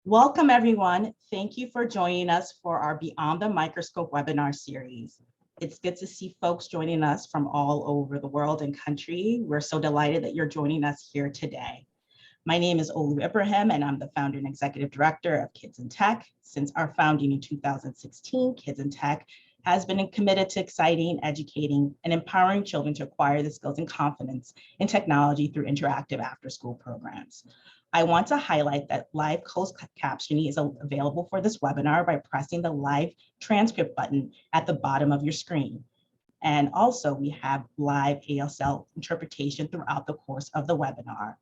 Welcome, everyone. Thank you for joining us for our Beyond the Microscope webinar series. It's good to see folks joining us from all over the world and country. We're so delighted that you're joining us here today. My name is Olu Ibrahim, and I'm the founder and executive director of Kids in Tech. Since our founding in 2016, Kids in Tech has been committed to exciting, educating, and empowering children to acquire the skills and confidence in technology through interactive after-school programs. I want to highlight that live closed captioning is available for this webinar by pressing the live transcript button at the bottom of your screen. And also we have live ASL interpretation throughout the course of the webinar.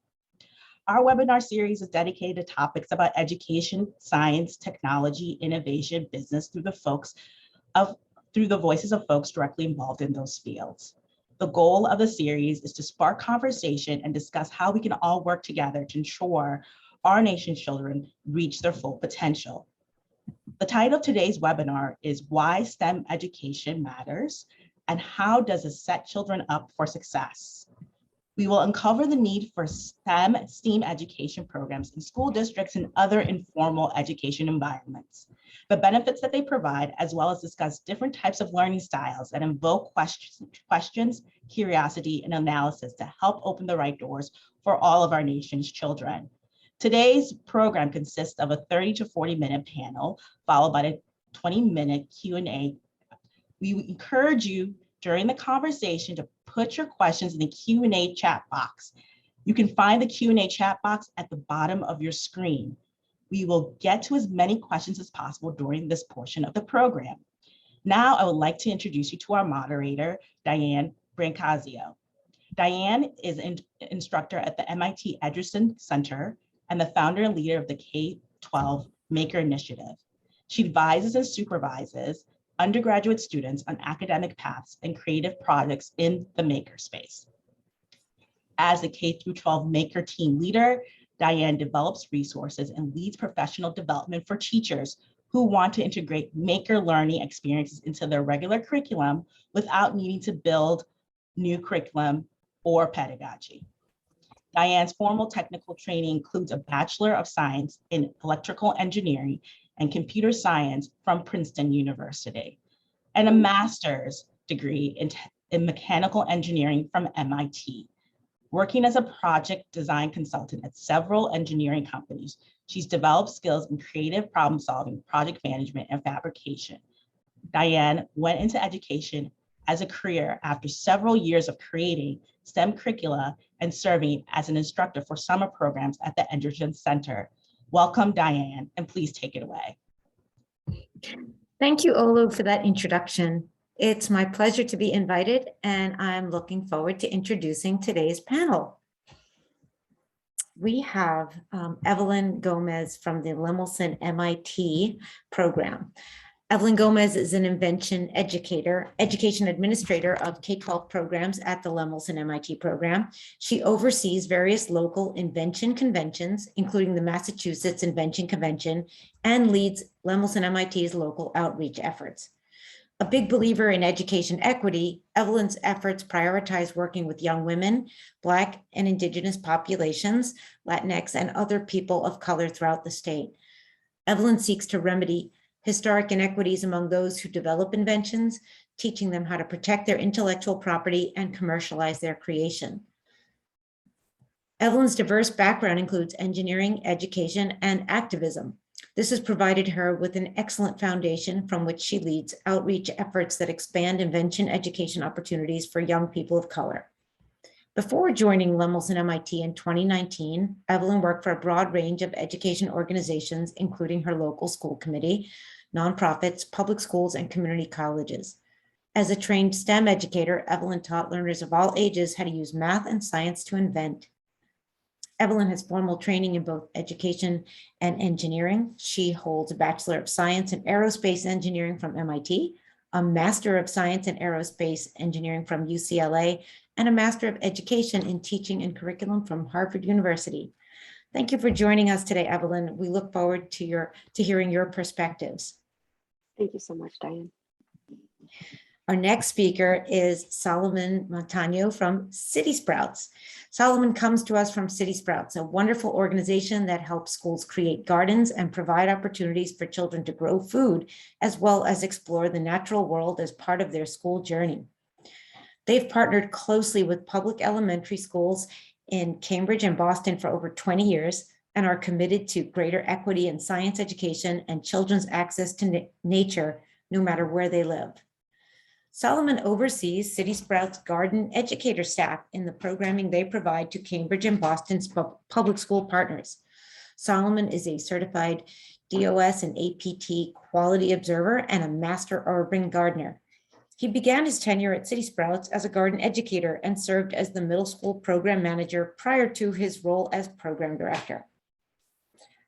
Our webinar series is dedicated to topics about education, science, technology, innovation, business through the voices of folks directly involved in those fields. The goal of the series is to spark conversation and discuss how we can all work together to ensure our nation's children reach their full potential. The title of today's webinar is Why STEM Education Matters and How Does it Set Children Up for Success? We will uncover the need for STEM education programs in school districts and other informal education environments, the benefits that they provide, as well as discuss different types of learning styles that invoke questions, curiosity, and analysis to help open the right doors for all of our nation's children. Today's program consists of a 30 to 40-minute panel, followed by a 20-minute Q&A. We encourage you during the conversation to put your questions in the Q&A chat box. You can find the Q&A chat box at the bottom of your screen. We will get to as many questions as possible during this portion of the program. Now, I would like to introduce you to our moderator, Diane Brancazio. Diane is an instructor at the MIT Edgerton Center and the founder and leader of the K-12 Maker Initiative. She advises and supervises undergraduate students on academic paths and creative projects in the makerspace. As the K-12 Maker team leader, Diane develops resources and leads professional development for teachers who want to integrate maker learning experiences into their regular curriculum without needing to build new curriculum or pedagogy. Diane's formal technical training includes a Bachelor of Science in Electrical Engineering and Computer Science from Princeton University, and a master's degree in Mechanical Engineering from MIT. Working as a project design consultant at several engineering companies, she's developed skills in creative problem solving, project management, and fabrication. Diane went into education as a career after several years of creating STEM curricula and serving as an instructor for summer programs at the Edgerton Center. Welcome, Diane, and please take it away. Thank you, Olu, for that introduction. It's my pleasure to be invited, and I'm looking forward to introducing today's panel. We have Evelyn Gomez from the Lemelson MIT program. Evelyn Gomez is an education administrator of K-12 programs at the Lemelson MIT program. She oversees various local invention conventions, including the Massachusetts Invention Convention, and leads Lemelson MIT's local outreach efforts. A big believer in education equity, Evelyn's efforts prioritize working with young women, Black and Indigenous populations, Latinx, and other people of color throughout the state. Evelyn seeks to remedy historic inequities among those who develop inventions, teaching them how to protect their intellectual property and commercialize their creation. Evelyn's diverse background includes engineering, education, and activism. This has provided her with an excellent foundation from which she leads outreach efforts that expand invention education opportunities for young people of color. Before joining Lemelson MIT in 2019, Evelyn worked for a broad range of education organizations, including her local school committee, nonprofits, public schools, and community colleges. As a trained STEM educator, Evelyn taught learners of all ages how to use math and science to invent. Evelyn has formal training in both education and engineering. She holds a Bachelor of Science in Aerospace Engineering from MIT, a Master of Science in Aerospace Engineering from UCLA, and a Master of Education in Teaching and Curriculum from Harvard University. Thank you for joining us today, Evelyn. We look forward to hearing your perspectives. Thank you so much, Diane. Our next speaker is Solomon Montano from City Sprouts. Solomon comes to us from City Sprouts, a wonderful organization that helps schools create gardens and provide opportunities for children to grow food, as well as explore the natural world as part of their school journey. They've partnered closely with public elementary schools in Cambridge and Boston for over 20 years and are committed to greater equity in science education and children's access to nature, no matter where they live. Solomon oversees City Sprouts garden educator staff in the programming they provide to Cambridge and Boston's public school partners. Solomon is a certified DOS and APT quality observer and a master urban gardener. He began his tenure at City Sprouts as a garden educator and served as the middle school program manager prior to his role as program director.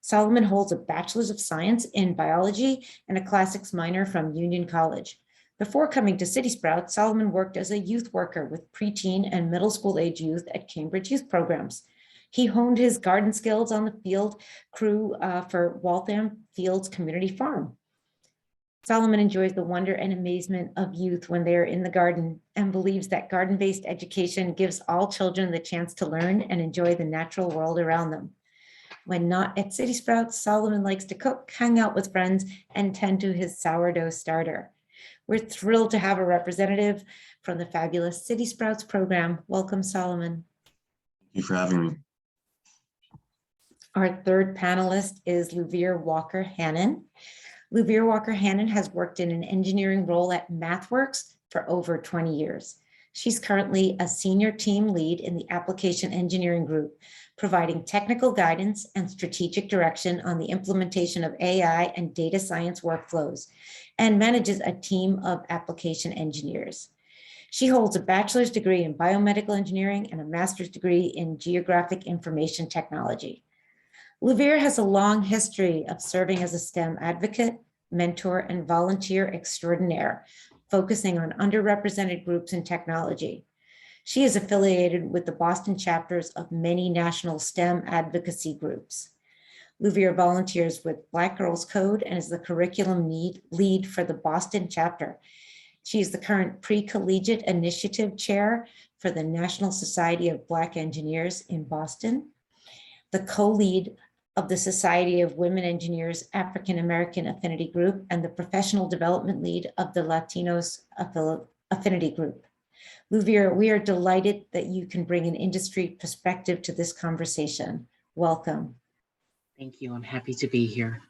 Solomon holds a Bachelor's of Science in Biology and a Classics minor from Union College. Before coming to City Sprouts, Solomon worked as a youth worker with preteen and middle school age youth at Cambridge youth programs. He honed his garden skills on the field crew for Waltham Fields Community Farm. Solomon enjoys the wonder and amazement of youth when they are in the garden and believes that garden-based education gives all children the chance to learn and enjoy the natural world around them. When not at City Sprouts, Solomon likes to cook, hang out with friends, and tend to his sourdough starter. We're thrilled to have a representative from the fabulous City Sprouts program. Welcome, Solomon. Thank you for having me. Our third panelist is Louvere Walker-Hannon. Louvere Walker-Hannon has worked in an engineering role at MathWorks for over 20 years. She's currently a senior team lead in the application engineering group, providing technical guidance and strategic direction on the implementation of AI and data science workflows, and manages a team of application engineers. She holds a bachelor's degree in biomedical engineering and a master's degree in geographic information technology. Louvere has a long history of serving as a STEM advocate, mentor, and volunteer extraordinaire, focusing on underrepresented groups in technology. She is affiliated with the Boston chapters of many national STEM advocacy groups. Louvere volunteers with Black Girls Code and is the curriculum lead for the Boston chapter. She is the current pre-collegiate initiative chair for the National Society of Black Engineers in Boston, the co-lead of the Society of Women Engineers African American Affinity Group, and the professional development lead of the Latinos Affinity Group. Louvere, we are delighted that you can bring an industry perspective to this conversation. Welcome. Thank you. I'm happy to be here.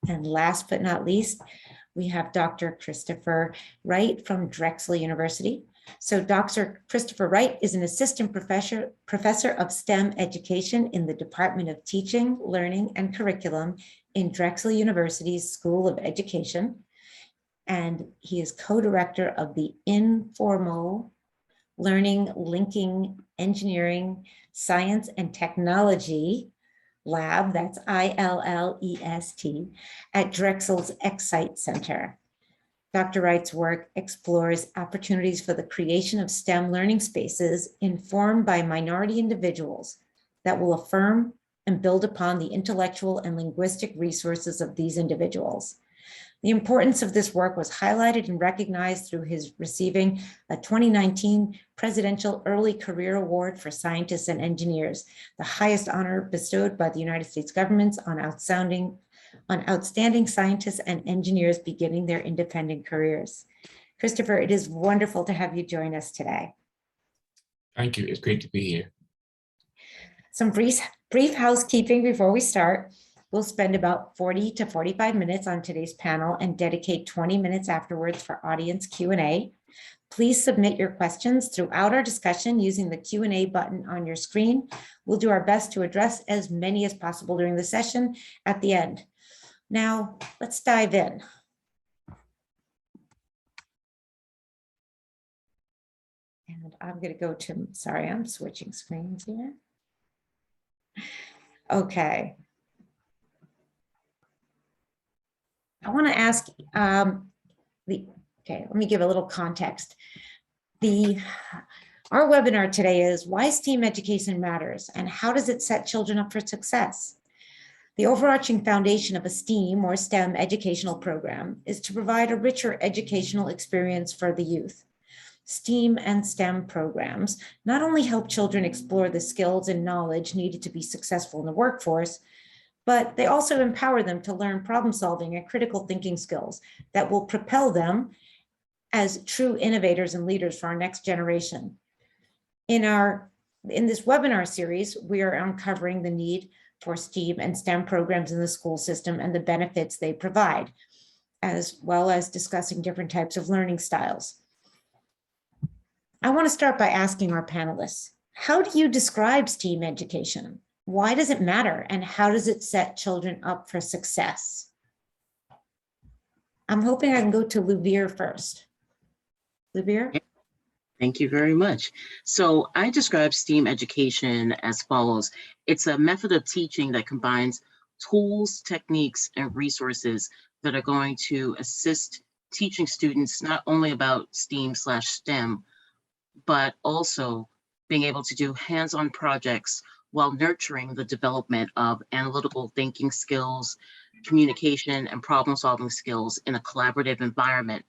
And last but not least, we have Dr. Christopher Wright from Drexel University. So Dr. Christopher Wright is an assistant professor of STEM education in the Department of Teaching, Learning, and Curriculum in Drexel University's School of Education. And he is co-director of the Informal Learning, Linking, Engineering, Science, and Technology Lab, that's ILLEST, at Drexel's Excite Center. Dr. Wright's work explores opportunities for the creation of STEM learning spaces informed by minority individuals that will affirm and build upon the intellectual and linguistic resources of these individuals. The importance of this work was highlighted and recognized through his receiving a 2019 Presidential Early Career Award for Scientists and Engineers, the highest honor bestowed by the United States government on outstanding scientists and engineers beginning their independent careers. Christopher, it is wonderful to have you join us today. Thank you. It's great to be here. Some brief housekeeping before we start. We'll spend about 40 to 45 minutes on today's panel and dedicate 20 minutes afterwards for audience Q&A. Please submit your questions throughout our discussion using the Q&A button on your screen. We'll do our best to address as many as possible during the session at the end. Now, let's dive in. And I'm going to go to, sorry, I'm switching screens here. Okay. I want to ask let me give a little context. Our webinar today is why STEAM education matters and how does it set children up for success? The overarching foundation of a STEAM or STEM educational program is to provide a richer educational experience for the youth. STEAM and STEM programs not only help children explore the skills and knowledge needed to be successful in the workforce, but they also empower them to learn problem solving and critical thinking skills that will propel them as true innovators and leaders for our next generation. In this webinar series, we are uncovering the need for STEAM and STEM programs in the school system and the benefits they provide, as well as discussing different types of learning styles. I want to start by asking our panelists, how do you describe STEAM education? Why does it matter? And how does it set children up for success? I'm hoping I can go to Lubir first. Lubir? Thank you very much. So I describe STEAM education as follows. It's a method of teaching that combines tools, techniques, and resources that are going to assist teaching students not only about STEAM/STEM, but also being able to do hands-on projects while nurturing the development of analytical thinking skills, communication, and problem-solving skills in a collaborative environment.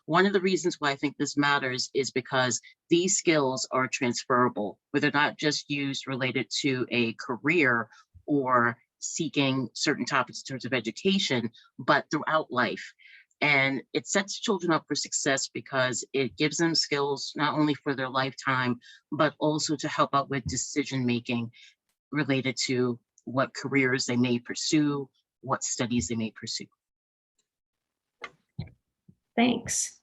One of the reasons why I think this matters is because these skills are transferable, where they're not just used related to a career or seeking certain topics in terms of education, but throughout life. And it sets children up for success because it gives them skills not only for their lifetime, but also to help out with decision-making related to what careers they may pursue, what studies they may pursue. Thanks.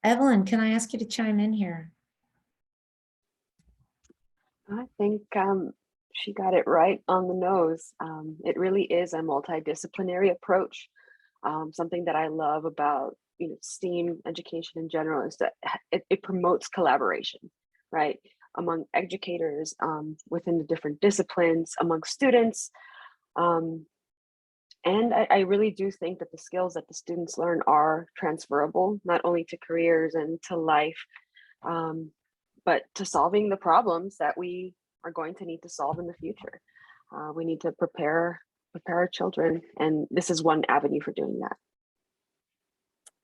Evelyn, can I ask you to chime in here? I think she got it right on the nose. It really is a multidisciplinary approach. Something that I love about STEAM education in general is that it promotes collaboration, right? Among educators, within the different disciplines, among students. And I really do think that the skills that the students learn are transferable, not only to careers and to life, but to solving the problems that we are going to need to solve in the future. We need to prepare our children, and this is one avenue for doing that.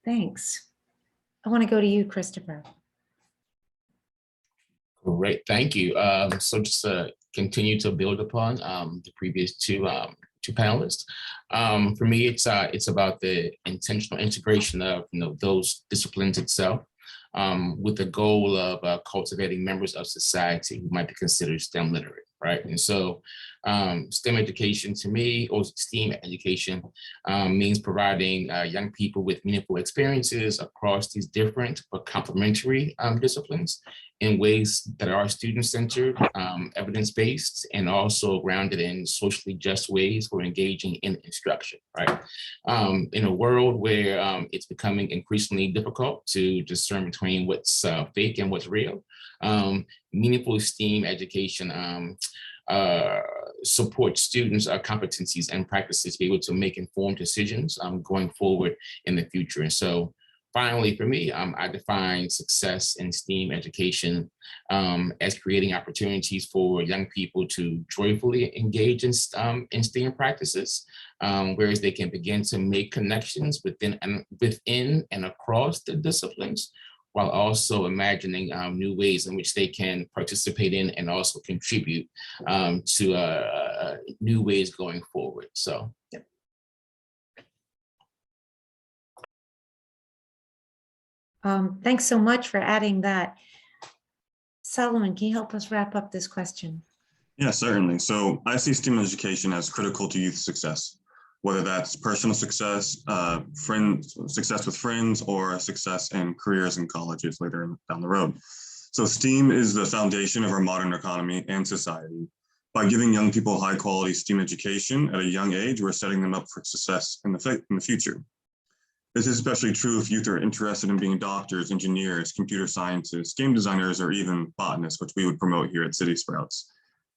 Thanks. I want to go to you, Christopher. Great, thank you. So just to continue to build upon the previous two panelists, for me, it's about the intentional integration of those disciplines itself, with the goal of cultivating members of society who might be considered STEM literate, right? And so STEM education to me, or STEAM education, means providing young people with meaningful experiences across these different but complementary disciplines in ways that are student-centered, evidence-based, and also grounded in socially just ways for engaging in instruction, right? In a world where it's becoming increasingly difficult to discern between what's fake and what's real, meaningful STEAM education support students' competencies and practices to be able to make informed decisions going forward in the future. And so finally, for me, I define success in STEAM education as creating opportunities for young people to joyfully engage in STEAM practices, whereas they can begin to make connections within and across the disciplines, while also imagining new ways in which they can participate in and also contribute to new ways going forward. So, yeah. Thanks so much for adding that. Solomon, can you help us wrap up this question? Yeah, certainly. So I see STEAM education as critical to youth success, whether that's personal success, success with friends, or success in careers and colleges later down the road. So STEAM is the foundation of our modern economy and society. By giving young people high quality STEAM education at a young age, we're setting them up for success in the future. This is especially true if youth are interested in being doctors, engineers, computer scientists, game designers, or even botanists, which we would promote here at City Sprouts.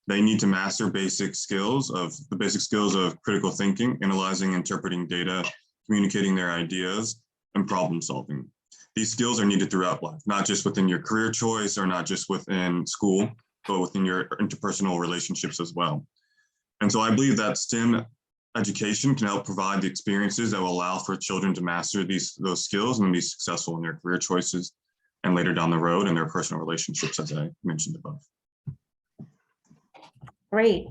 They need to master the basic skills of critical thinking, analyzing, interpreting data, communicating their ideas, and problem solving. These skills are needed throughout life, not just within your career choice or not just within school, but within your interpersonal relationships as well. And so I believe that STEM education can help provide the experiences that will allow for children to master those skills and be successful in their career choices and later down the road in their personal relationships, as I mentioned above. Great.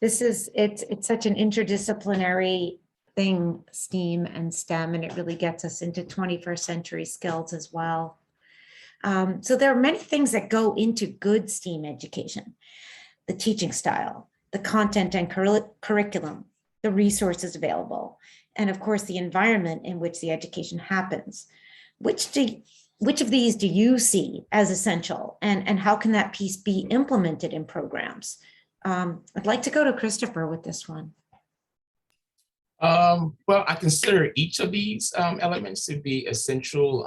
It's such an interdisciplinary thing, STEAM and STEM, and it really gets us into 21st century skills as well. So there are many things that go into good STEAM education: the teaching style, the content and curriculum, the resources available, and of course, the environment in which the education happens. Which of these do you see as essential, and how can that piece be implemented in programs? I'd like to go to Christopher with this one. Well, I consider each of these elements to be essential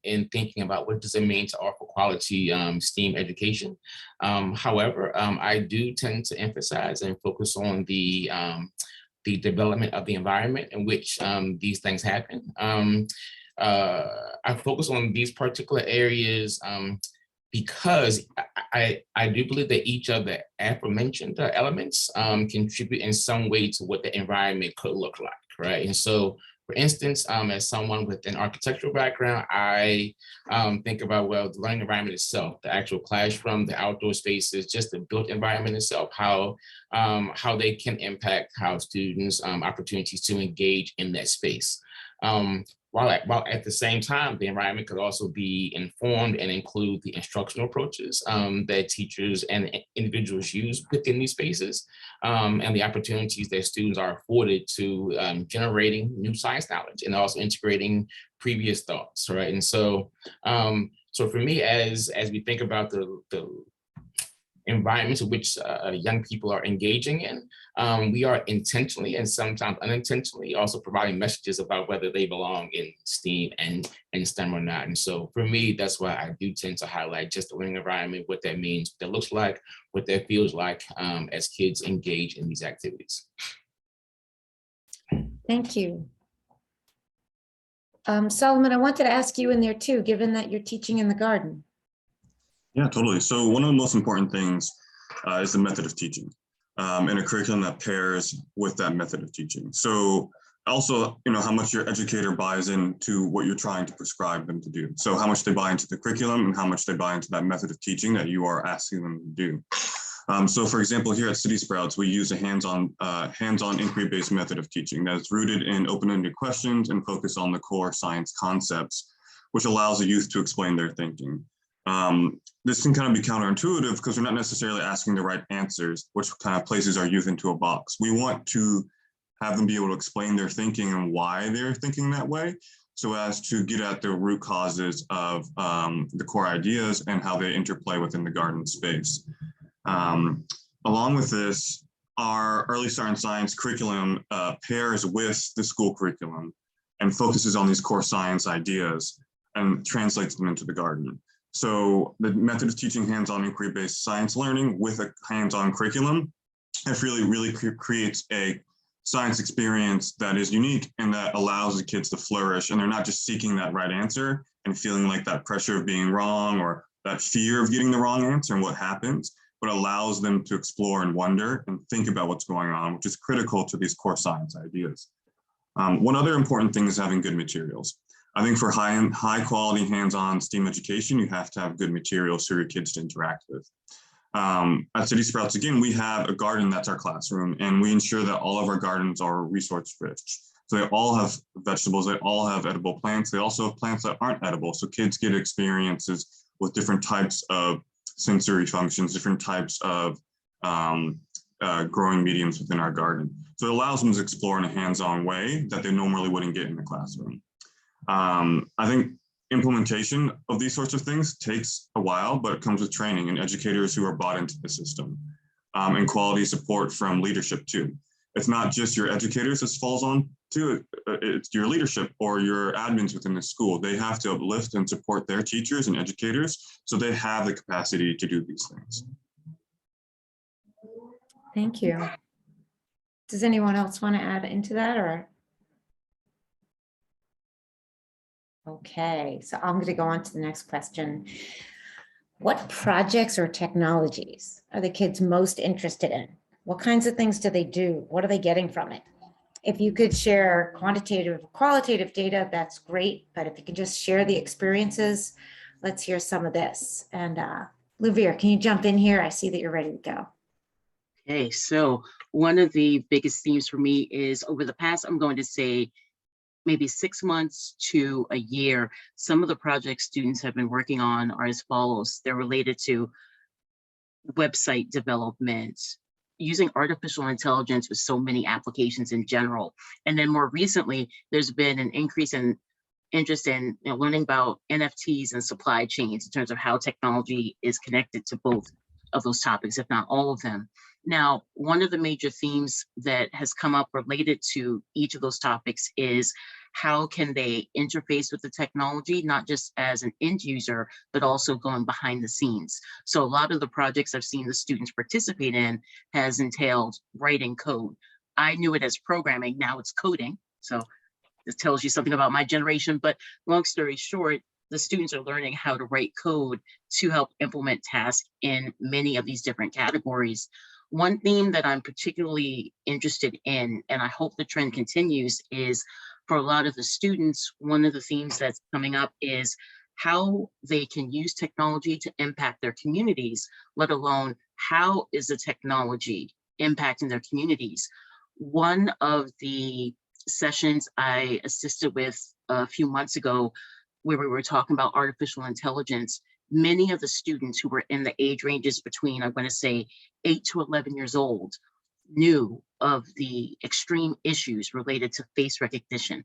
in thinking about what does it mean to offer quality STEAM education. However, I do tend to emphasize and focus on the development of the environment in which these things happen. I focus on these particular areas because I do believe that each of the aforementioned elements contribute in some way to what the environment could look like, right? And so, for instance, as someone with an architectural background, I think about, well, the learning environment itself, the actual classroom, the outdoor spaces, just the built environment itself, how they can impact how students opportunities to engage in that space. While at the same time, the environment could also be informed and include the instructional approaches that teachers and individuals use within these spaces, and the opportunities that students are afforded to generating new science knowledge and also integrating previous thoughts, right? And so, so for me, as we think about the environments in which young people are engaging in, we are intentionally and sometimes unintentionally also providing messages about whether they belong in STEAM and STEM or not. And so for me, that's why I do tend to highlight just the learning environment, what that means, what that looks like, what that feels like as kids engage in these activities. Thank you. Solomon, I wanted to ask you in there too, given that you're teaching in the garden. Yeah, totally. So one of the most important things is the method of teaching and a curriculum that pairs with that method of teaching. So also, how much your educator buys into what you're trying to prescribe them to do. So how much they buy into the curriculum and how much they buy into that method of teaching that you are asking them to do. So for example, here at City Sprouts, we use a hands-on inquiry-based method of teaching that is rooted in open-ended questions and focus on the core science concepts, which allows the youth to explain their thinking. This can kind of be counterintuitive because we're not necessarily asking the right answers, which kind of places our youth into a box. We want to have them be able to explain their thinking and why they're thinking that way, so as to get at the root causes of the core ideas and how they interplay within the garden space. Along with this, our early start in science curriculum pairs with the school curriculum and focuses on these core science ideas and translates them into the garden. So the method of teaching hands-on inquiry-based science learning with a hands-on curriculum, it really creates a science experience that is unique and that allows the kids to flourish. And they're not just seeking that right answer and feeling like that pressure of being wrong or that fear of getting the wrong answer and what happens, but allows them to explore and wonder and think about what's going on, which is critical to these core science ideas. One other important thing is having good materials. I think for high quality hands-on STEAM education, you have to have good materials for your kids to interact with. At City Sprouts, again, we have a garden that's our classroom, and we ensure that all of our gardens are resource rich. So they all have vegetables, they all have edible plants, they also have plants that aren't edible. So kids get experiences with different types of sensory functions, different types of growing mediums within our garden. So it allows them to explore in a hands-on way that they normally wouldn't get in the classroom. I think implementation of these sorts of things takes a while, but it comes with training and educators who are bought into the system, and quality support from leadership too. It's not just your educators this falls on to, it's your leadership or your admins within the school. They have to uplift and support their teachers and educators so they have the capacity to do these things. Thank you. Does anyone else want to add into that, or? Okay, so I'm going to go on to the next question. What projects or technologies are the kids most interested in? What kinds of things do they do? What are they getting from it? If you could share quantitative, qualitative data, that's great. But if you can just share the experiences, let's hear some of this. And Louvir, can you jump in here? I see that you're ready to go. Okay, so one of the biggest themes for me is over the past, I'm going to say maybe 6 months to a year, some of the projects students have been working on are as follows. They're related to website development, using artificial intelligence with so many applications in general. And then more recently, there's been an increase in interest in learning about NFTs and supply chains in terms of how technology is connected to both of those topics, if not all of them. Now, one of the major themes that has come up related to each of those topics is how can they interface with the technology, not just as an end user, but also going behind the scenes. So a lot of the projects I've seen the students participate in has entailed writing code. I knew it as programming, now it's coding. So this tells you something about my generation, but long story short, the students are learning how to write code to help implement tasks in many of these different categories. One theme that I'm particularly interested in, and I hope the trend continues, is for a lot of the students, one of the themes that's coming up is how they can use technology to impact their communities, let alone how is the technology impacting their communities. One of the sessions I assisted with a few months ago, where we were talking about artificial intelligence, many of the students who were in the age ranges between, I'm going to say 8 to 11 years old, knew of the extreme issues related to face recognition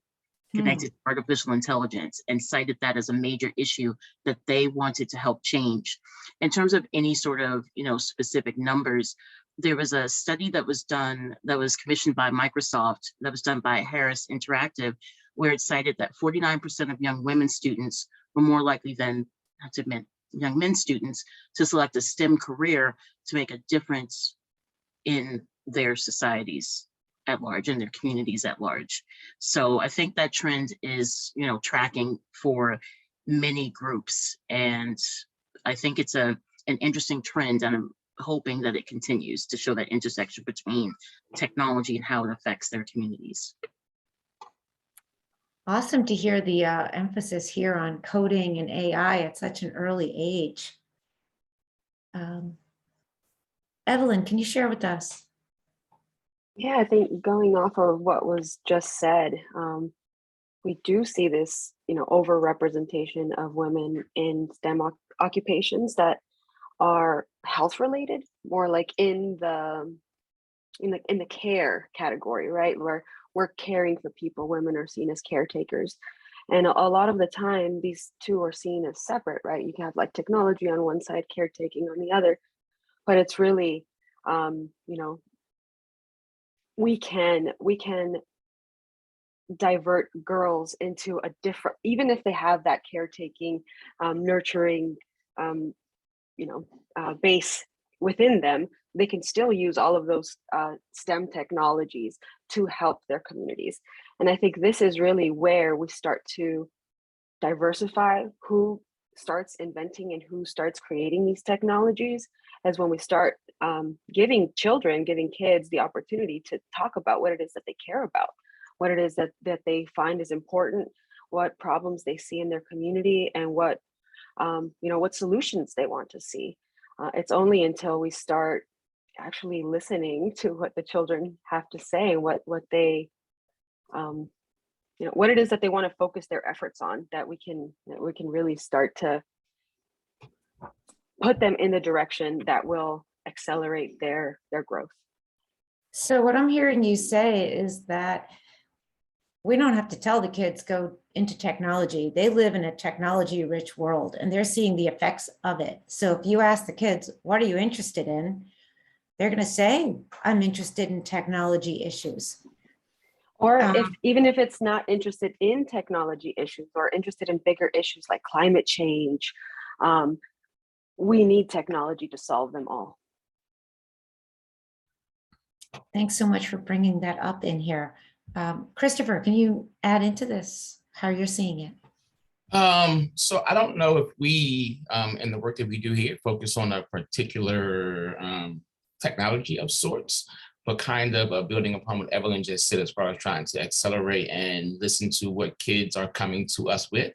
connected to artificial intelligence and cited that as a major issue that they wanted to help change. In terms of any sort of specific numbers, there was a study that was done, that was commissioned by Microsoft, that was done by Harris Interactive, where it cited that 49% of young women students were more likely than, not to admit, young men students to select a STEM career to make a difference in their societies at large, in their communities at large. So I think that trend is, tracking for many groups. And I think it's an interesting trend, and I'm hoping that it continues to show that intersection between technology and how it affects their communities. Awesome to hear the emphasis here on coding and AI at such an early age. Evelyn, can you share with us? Yeah, I think going off of what was just said, we do see this, overrepresentation of women in STEM occupations that are health related, more like in the care category, right? Where we're caring for people, women are seen as caretakers. And a lot of the time, these two are seen as separate, right? You can have like technology on one side, caretaking on the other, but it's really, we can divert girls into a different, even if they have that caretaking, nurturing, base within them, they can still use all of those STEM technologies to help their communities. And I think this is really where we start to diversify who starts inventing and who starts creating these technologies, as when we start giving kids the opportunity to talk about what it is that they care about, what it is that they find is important, what problems they see in their community, and what solutions they want to see. It's only until we start actually listening to what the children have to say, what they what it is that they want to focus their efforts on, that we can really start to put them in the direction that will accelerate their growth. So what I'm hearing you say is that we don't have to tell the kids go into technology. They live in a technology rich world and they're seeing the effects of it. So if you ask the kids, what are you interested in? They're going to say, I'm interested in technology issues. Or even if it's not interested in technology issues or interested in bigger issues like climate change, we need technology to solve them all. Thanks so much for bringing that up in here. Christopher, can you add into this how you're seeing it? So I don't know if we, in the work that we do here, focus on a particular technology of sorts, but kind of building upon what Evelyn just said as far as trying to accelerate and listen to what kids are coming to us with.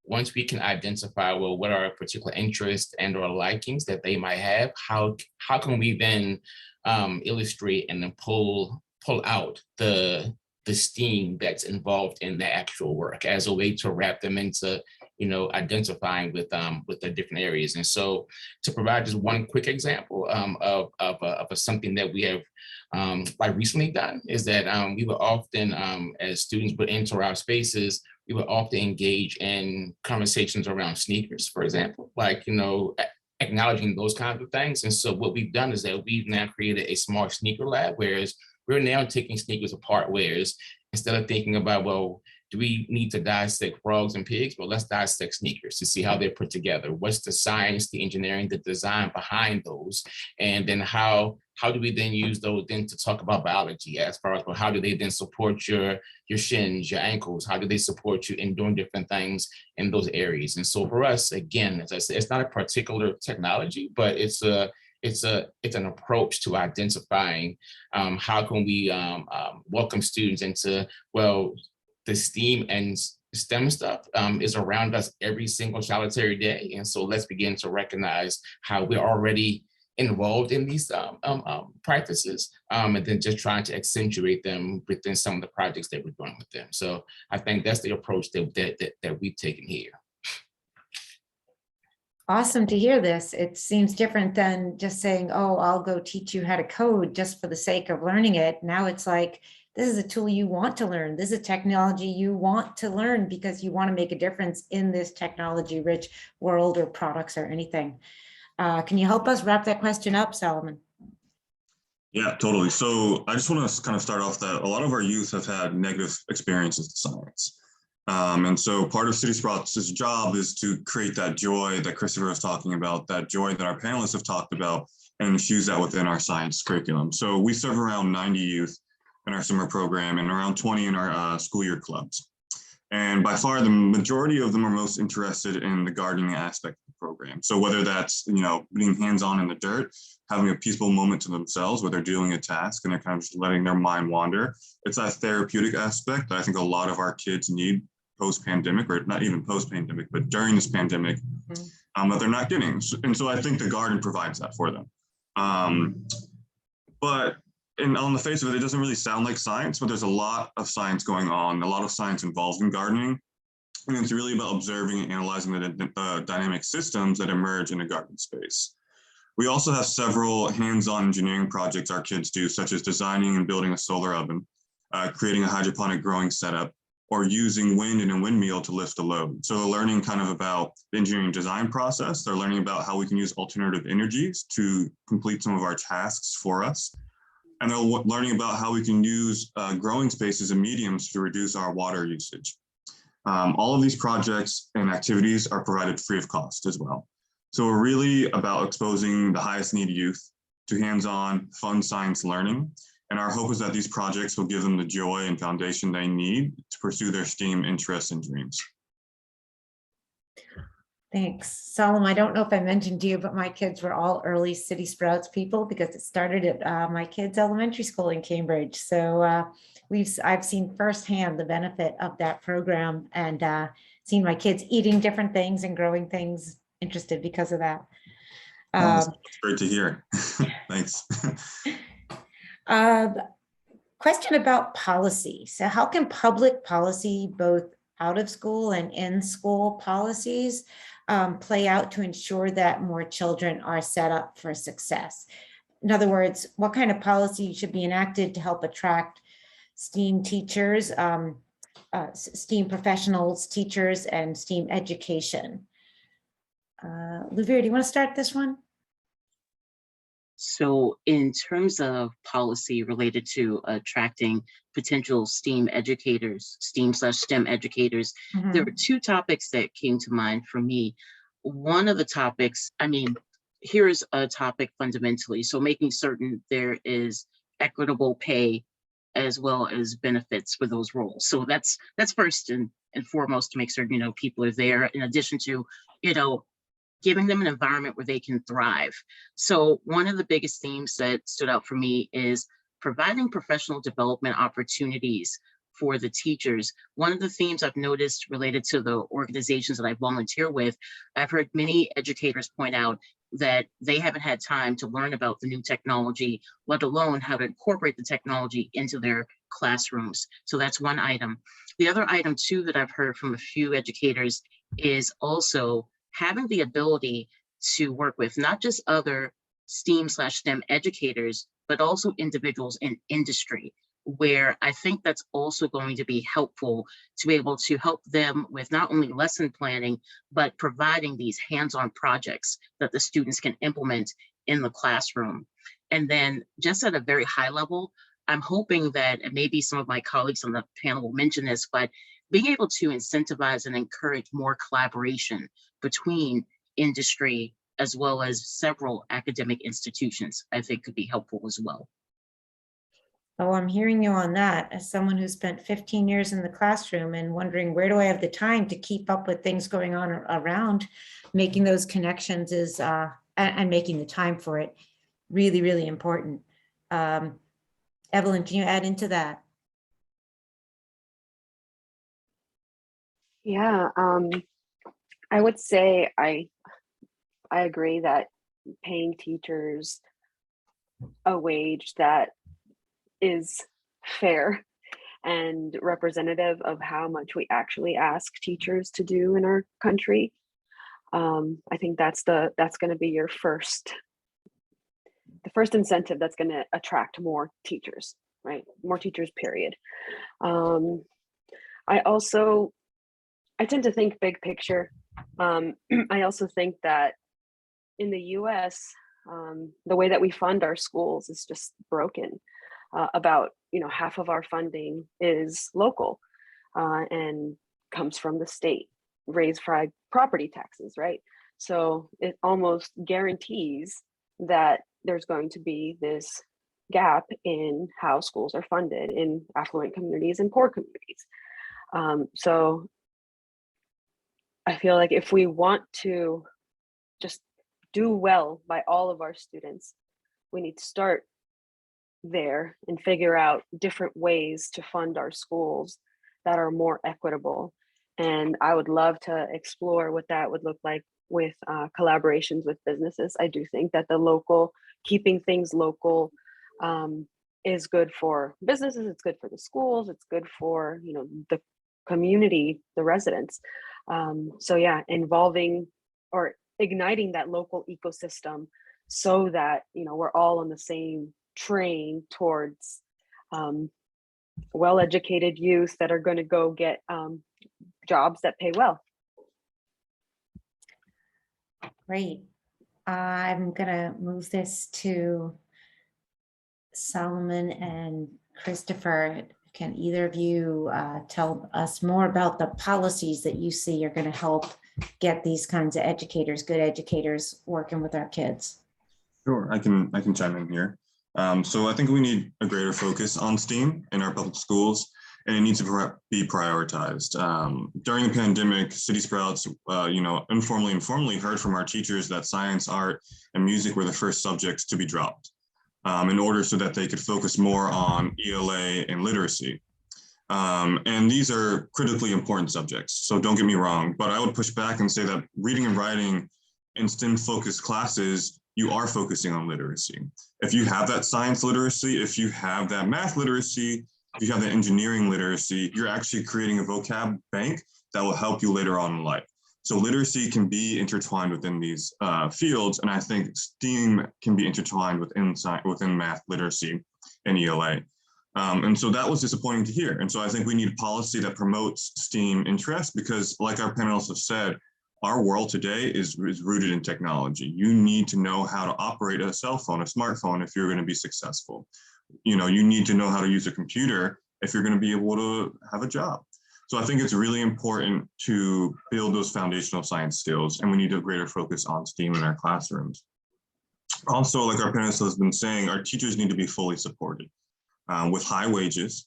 Once we can identify, well, what are particular interests and or likings that they might have, how can we then illustrate and then pull out the STEAM that's involved in the actual work as a way to wrap them into, identifying with the different areas. And so to provide just one quick example of something that we have like recently done is that we would often, as students would enter our spaces, we would often engage in conversations around sneakers, for example, like, acknowledging those kinds of things. And so what we've done is that we've now created a smart sneaker lab, whereas we're now taking sneakers apart, whereas instead of thinking about, well, do we need to dissect frogs and pigs? Well, let's dissect sneakers to see how they're put together. What's the science, the engineering, the design behind those? And then how do we then use those then to talk about biology as far as, well, how do they then support your shins, your ankles? How do they support you in doing different things in those areas? And so for us, again, as I said, it's not a particular technology, but it's an approach to identifying how can we welcome students into, well, the STEAM and STEM stuff is around us every single solitary day. And so let's begin to recognize how we're already involved in these practices and then just trying to accentuate them within some of the projects that we're doing with them. So I think that's the approach that we've taken here. Awesome to hear this. It seems different than just saying, oh, I'll go teach you how to code just for the sake of learning it. Now it's like, this is a tool you want to learn. This is a technology you want to learn because you want to make a difference in this technology-rich world or products or anything. Can you help us wrap that question up, Solomon? Yeah, totally. So I just want to kind of start off that a lot of our youth have had negative experiences with science. And so part of City Sprouts' job is to create that joy that Christopher was talking about, that joy that our panelists have talked about, and infuse that within our science curriculum. So we serve around 90 youth in our summer program and around 20 in our school year clubs. And by far, the majority of them are most interested in the gardening aspect of the program. So whether that's, being hands-on in the dirt, having a peaceful moment to themselves where they're doing a task and they're kind of just letting their mind wander, it's that therapeutic aspect that I think a lot of our kids need post-pandemic, or not even post-pandemic, but during this pandemic, that they're not getting. And so I think the garden provides that for them. But on the face of it, it doesn't really sound like science, but there's a lot of science going on, a lot of science involved in gardening. And it's really about observing and analyzing the dynamic systems that emerge in a garden space. We also have several hands-on engineering projects our kids do, such as designing and building a solar oven, creating a hydroponic growing setup, or using wind and a windmill to lift a load. So they're learning kind of about the engineering design process. They're learning about how we can use alternative energies to complete some of our tasks for us. And they're learning about how we can use growing spaces and mediums to reduce our water usage. All of these projects and activities are provided free of cost as well. So we're really about exposing the highest need youth to hands-on, fun science learning. And our hope is that these projects will give them the joy and foundation they need to pursue their STEAM interests and dreams. Thanks. Solomon, I don't know if I mentioned to you, but my kids were all early City Sprouts people because it started at my kids' elementary school in Cambridge. So I've seen firsthand the benefit of that program and seen my kids eating different things and growing things interested because of that. That's great to hear. Thanks. Question about policy. So how can public policy, both out of school and in school policies, play out to ensure that more children are set up for success? In other words, what kind of policy should be enacted to help attract STEAM teachers, STEAM professionals, teachers, and STEAM education? Luvir, do you want to start this one? So in terms of policy related to attracting potential STEAM educators, STEAM/STEM educators, there were two topics that came to mind for me. One of the topics, here's a topic fundamentally. So making certain there is equitable pay as well as benefits for those roles. So that's first and foremost to make sure, people are there in addition to, giving them an environment where they can thrive. So one of the biggest themes that stood out for me is providing professional development opportunities for the teachers. One of the themes I've noticed related to the organizations that I volunteer with, I've heard many educators point out that they haven't had time to learn about the new technology, let alone how to incorporate the technology into their classrooms. So that's one item. The other item too that I've heard from a few educators is also having the ability to work with not just other STEAM/STEM educators, but also individuals in industry, where I think that's also going to be helpful to be able to help them with not only lesson planning, but providing these hands-on projects that the students can implement in the classroom. And then just at a very high level, I'm hoping that, and maybe some of my colleagues on the panel will mention this, but being able to incentivize and encourage more collaboration between industry as well as several academic institutions, I think could be helpful as well. Oh, I'm hearing you on that. As someone who spent 15 years in the classroom and wondering where do I have the time to keep up with things going on around, making those connections is and making the time for it really, really important. Evelyn, can you add into that? Yeah, I would say I agree that paying teachers a wage that is fair and representative of how much we actually ask teachers to do in our country. I think that's going to be your the first incentive that's going to attract more teachers, right? More teachers, period. I tend to think big picture. I also think that in the US, the way that we fund our schools is just broken. About half of our funding is local and comes from the state, raised by property taxes, right? So it almost guarantees that there's going to be this gap in how schools are funded in affluent communities and poor communities. So I feel like if we want to just do well by all of our students, we need to start there and figure out different ways to fund our schools that are more equitable. And I would love to explore what that would look like with collaborations with businesses. I do think that keeping things local is good for businesses, it's good for the schools, it's good for the community, the residents. So yeah, involving or igniting that local ecosystem so that we're all on the same train towards well-educated youth that are going to go get jobs that pay well. Great. I'm gonna move this to Solomon and Christopher. Can either of you tell us more about the policies that you see are going to help get these kinds of educators, good educators, working with our kids? Sure, I can chime in here. So I think we need a greater focus on STEAM in our public schools, and it needs to be prioritized. During the pandemic, City Sprouts, informally and formally heard from our teachers that science, art, and music were the first subjects to be dropped in order so that they could focus more on ELA and literacy. And these are critically important subjects, so don't get me wrong, but I would push back and say that reading and writing in STEM-focused classes, you are focusing on literacy. If you have that science literacy, if you have that math literacy, if you have that engineering literacy, you're actually creating a vocab bank that will help you later on in life. So literacy can be intertwined within these fields, and I think STEAM can be intertwined within math literacy and ELA. And so that was disappointing to hear. And so I think we need policy that promotes STEAM interest because, like our panelists have said, our world today is rooted in technology. You need to know how to operate a cell phone, a smartphone, if you're going to be successful. You need to know how to use a computer if you're going to be able to have a job. So I think it's really important to build those foundational science skills, and we need a greater focus on STEAM in our classrooms. Also, like our panelists has been saying, our teachers need to be fully supported with high wages,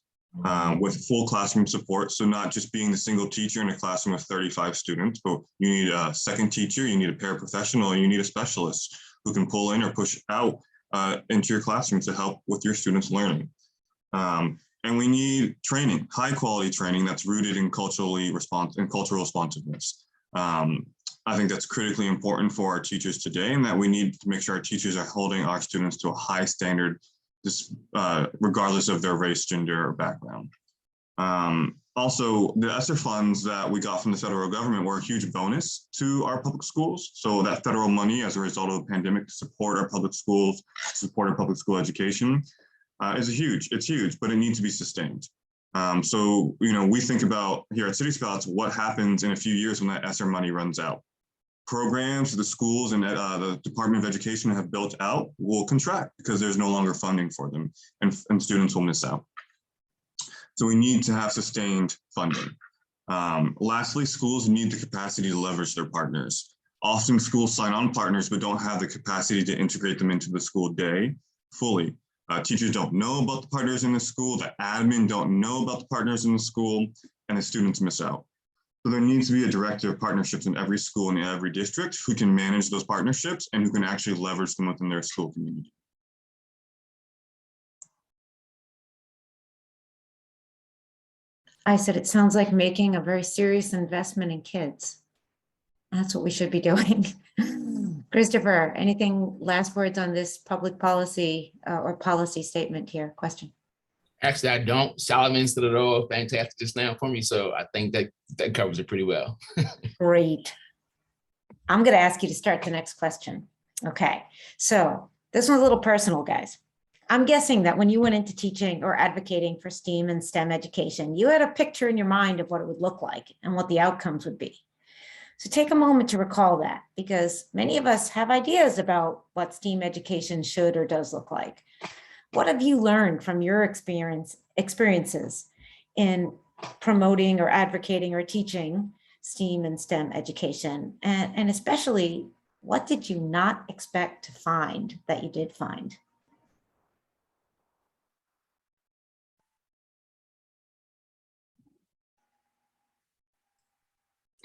with full classroom support. So not just being the single teacher in a classroom of 35 students, but you need a second teacher, you need a paraprofessional, you need a specialist who can pull in or push out into your classroom to help with your students' learning. And we need training, high quality training that's rooted in cultural responsiveness. I think that's critically important for our teachers today, and that we need to make sure our teachers are holding our students to a high standard, regardless of their race, gender, or background. Also, the ESSER funds that we got from the federal government were a huge bonus to our public schools. So that federal money, as a result of the pandemic, to support our public schools, support our public school education, it's huge, but it needs to be sustained. So, we think about here at City Scouts, what happens in a few years when that ESSER money runs out. Programs the schools and the Department of Education have built out will contract because there's no longer funding for them, and students will miss out. So we need to have sustained funding. Lastly, schools need the capacity to leverage their partners. Often schools sign on partners, but don't have the capacity to integrate them into the school day fully. Teachers don't know about the partners in the school, the admin don't know about the partners in the school, and the students miss out. So there needs to be a director of partnerships in every school and in every district who can manage those partnerships and who can actually leverage them within their school community. I said, it sounds like making a very serious investment in kids. That's what we should be doing. Christopher, anything, last words on this public policy or policy statement here? Question. Actually, I don't. Solomon stood it all fantastic just now for me. So I think that covers it pretty well. Great. I'm going to ask you to start the next question. Okay. So this one's a little personal, guys. I'm guessing that when you went into teaching or advocating for STEAM and STEM education, you had a picture in your mind of what it would look like and what the outcomes would be. So take a moment to recall that, because many of us have ideas about what STEAM education should or does look like. What have you learned from your experiences in promoting or advocating or teaching STEAM and STEM education? And especially, what did you not expect to find that you did find?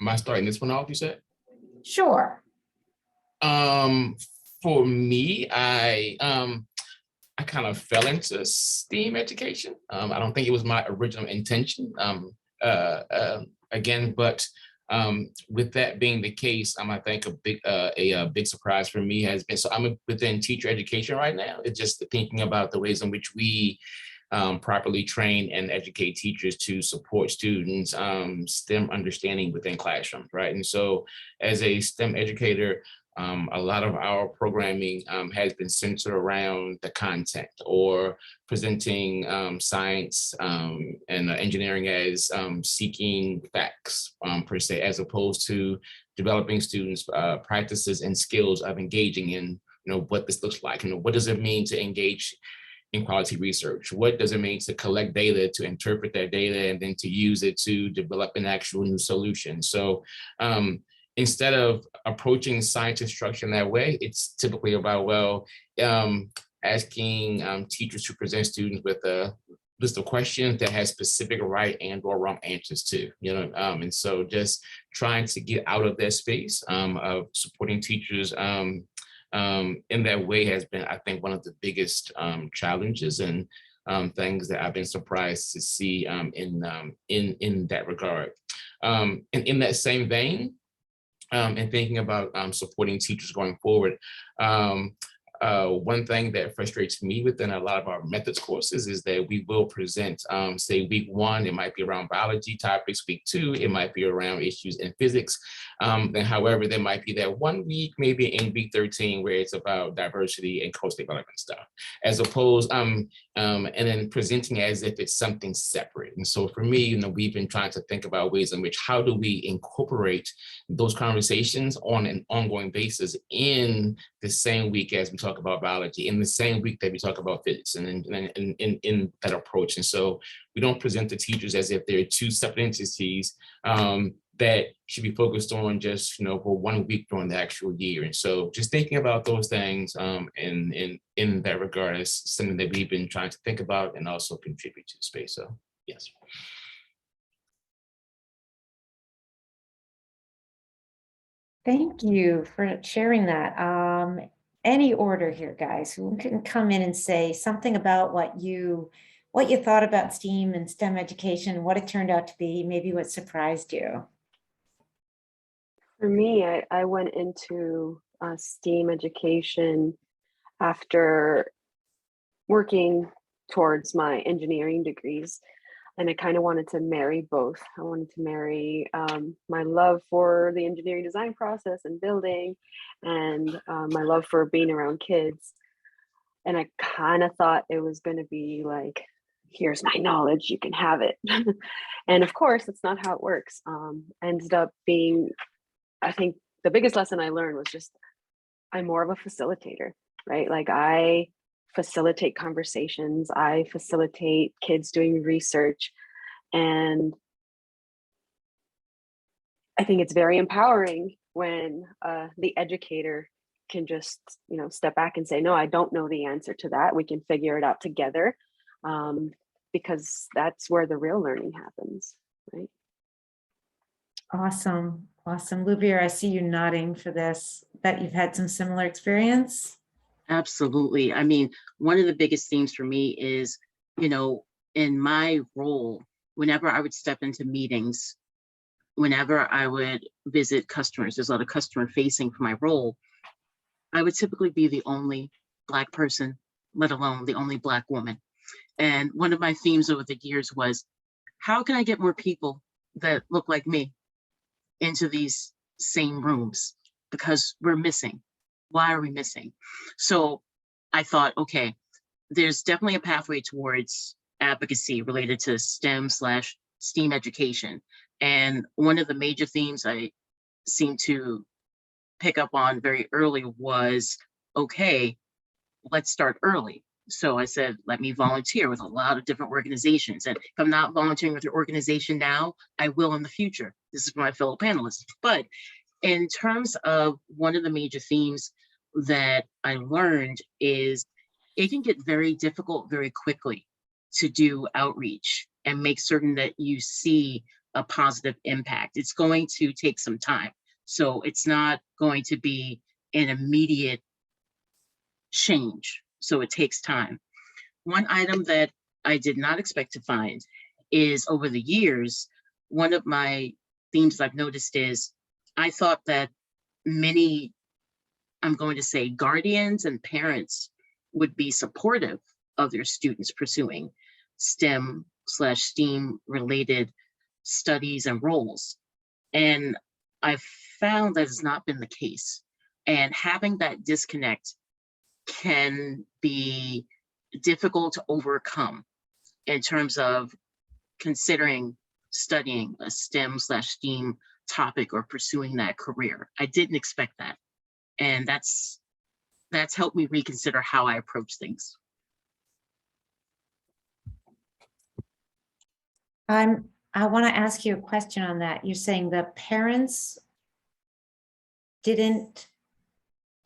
Am I starting this one off, you said? Sure. For me, I kind of fell into STEAM education. I don't think it was my original intention. Again, but with that being the case, I think a big surprise for me has been, so I'm within teacher education right now. It's just thinking about the ways in which we properly train and educate teachers to support students' STEM understanding within classrooms, right? And so as a STEM educator, a lot of our programming has been centered around the content, or presenting science and engineering as seeking facts per se, as opposed to developing students' practices and skills of engaging in, what this looks like. What does it mean to engage in quality research? What does it mean to collect data, to interpret that data, and then to use it to develop an actual new solution? So instead of approaching science instruction that way, it's typically about, asking teachers to present students with a list of questions that has specific right and or wrong answers to, and so just trying to get out of that space of supporting teachers in that way has been, I think, one of the biggest challenges and things that I've been surprised to see in that regard. And in that same vein, and thinking about supporting teachers going forward, one thing that frustrates me within a lot of our methods courses is that we will present, say week 1, it might be around biology topics, week 2, it might be around issues in physics. And however, there might be that 1 week, maybe in week 13, where it's about diversity and course development stuff, as opposed, and then presenting as if it's something separate. And so for me, we've been trying to think about ways in which, how do we incorporate those conversations on an ongoing basis in the same week as we talk about biology, in the same week that we talk about physics, and in that approach. And so we don't present the teachers as if they're two separate entities that should be focused on just, for 1 week during the actual year. And so just thinking about those things in that regard is something that we've been trying to think about and also contribute to the space. So Yes. Thank you for sharing that. Any order here, guys, who can come in and say something about what you thought about STEAM and STEM education, what it turned out to be, maybe what surprised you. For me, I went into STEAM education after working towards my engineering degrees. And I kind of wanted to marry both. I wanted to marry my love for the engineering design process and building, and my love for being around kids. And I kind of thought it was going to be like, here's my knowledge, you can have it. And of course, that's not how it works. Ended up being, I think the biggest lesson I learned was just, I'm more of a facilitator, right? Like I facilitate conversations, I facilitate kids doing research. And I think it's very empowering when the educator can just, step back and say, no, I don't know the answer to that. We can figure it out together, because that's where the real learning happens, right? Awesome. Awesome. Lubir, I see you nodding for this, that you've had some similar experience. Absolutely. I mean, one of the biggest themes for me is, in my role, whenever I would step into meetings, whenever I would visit customers, there's a lot of customer facing for my role, I would typically be the only Black person, let alone the only Black woman. And one of my themes over the years was, how can I get more people that look like me into these same rooms? Because we're missing. Why are we missing? So I thought, okay, there's definitely a pathway towards advocacy related to STEM/STEAM education. And one of the major themes I seem to pick up on very early was, okay, let's start early. So I said, let me volunteer with a lot of different organizations. And if I'm not volunteering with your organization now, I will in the future. This is for my fellow panelists. But in terms of one of the major themes that I learned is it can get very difficult very quickly to do outreach and make certain that you see a positive impact. It's going to take some time. So it's not going to be an immediate change. So it takes time. One item that I did not expect to find is over the years, one of my themes I've noticed is I thought that many, I'm going to say, guardians and parents would be supportive of their students pursuing STEM/STEAM related studies and roles. And I found that has not been the case. And having that disconnect can be difficult to overcome in terms of considering studying a STEM/STEAM topic or pursuing that career. I didn't expect that. And that's helped me reconsider how I approach things. I want to ask you a question on that. You're saying the parents didn't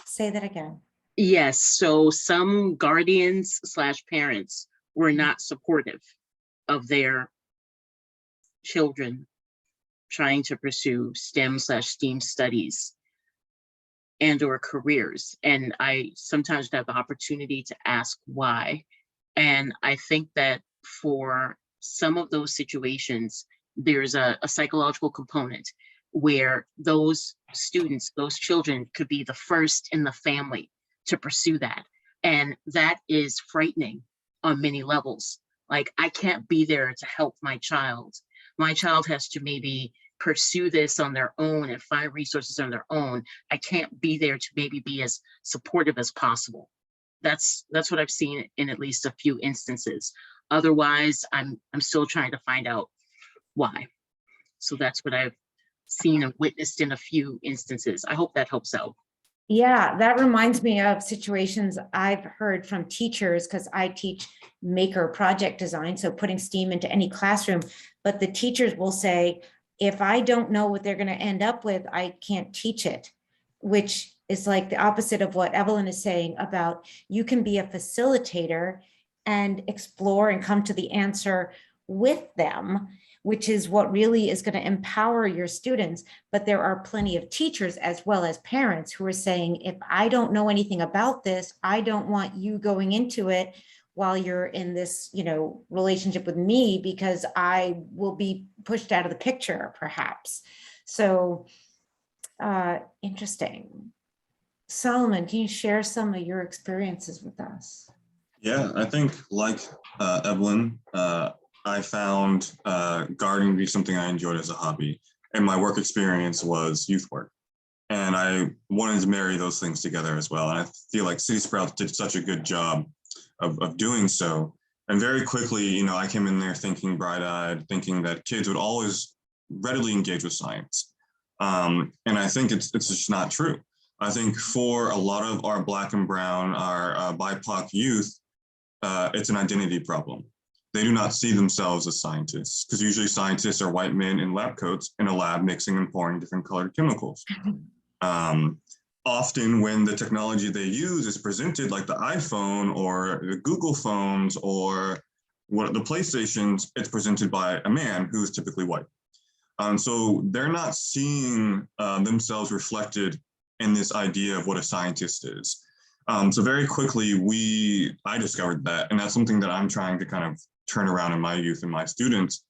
say that again. Yes, so some guardians/parents were not supportive of their children trying to pursue STEM/STEAM studies and or careers. And I sometimes have the opportunity to ask why. And I think that for some of those situations, there's a psychological component where those students, those children could be the first in the family to pursue that. And that is frightening on many levels. Like, I can't be there to help my child. My child has to maybe pursue this on their own and find resources on their own. I can't be there to maybe be as supportive as possible. That's what I've seen in at least a few instances. Otherwise, I'm still trying to find out why. So that's what I've seen and witnessed in a few instances. I hope that helps out. Yeah, that reminds me of situations I've heard from teachers, because I teach maker project design, so putting STEAM into any classroom. But the teachers will say, if I don't know what they're going to end up with, I can't teach it, which is like the opposite of what Evelyn is saying about you can be a facilitator and explore and come to the answer with them, which is what really is going to empower your students. But there are plenty of teachers as well as parents who are saying, if I don't know anything about this, I don't want you going into it while you're in this, relationship with me, because I will be pushed out of the picture perhaps. So interesting. Solomon, can you share some of your experiences with us? Yeah, I think like Evelyn, I found gardening to be something I enjoyed as a hobby. And my work experience was youth work. And I wanted to marry those things together as well. And I feel like City Sprouts did such a good job of doing so. And very quickly, I came in there thinking bright-eyed, thinking that kids would always readily engage with science. And I think it's just not true. I think for a lot of our Black and Brown, our BIPOC youth, it's an identity problem. They do not see themselves as scientists, because usually scientists are white men in lab coats in a lab mixing and pouring different colored chemicals. Often when the technology they use is presented like the iPhone or the Google phones or the PlayStations, it's presented by a man who is typically white. So they're not seeing themselves reflected in this idea of what a scientist is. So very quickly, I discovered that, and that's something that I'm trying to kind of turn around in my youth and my students,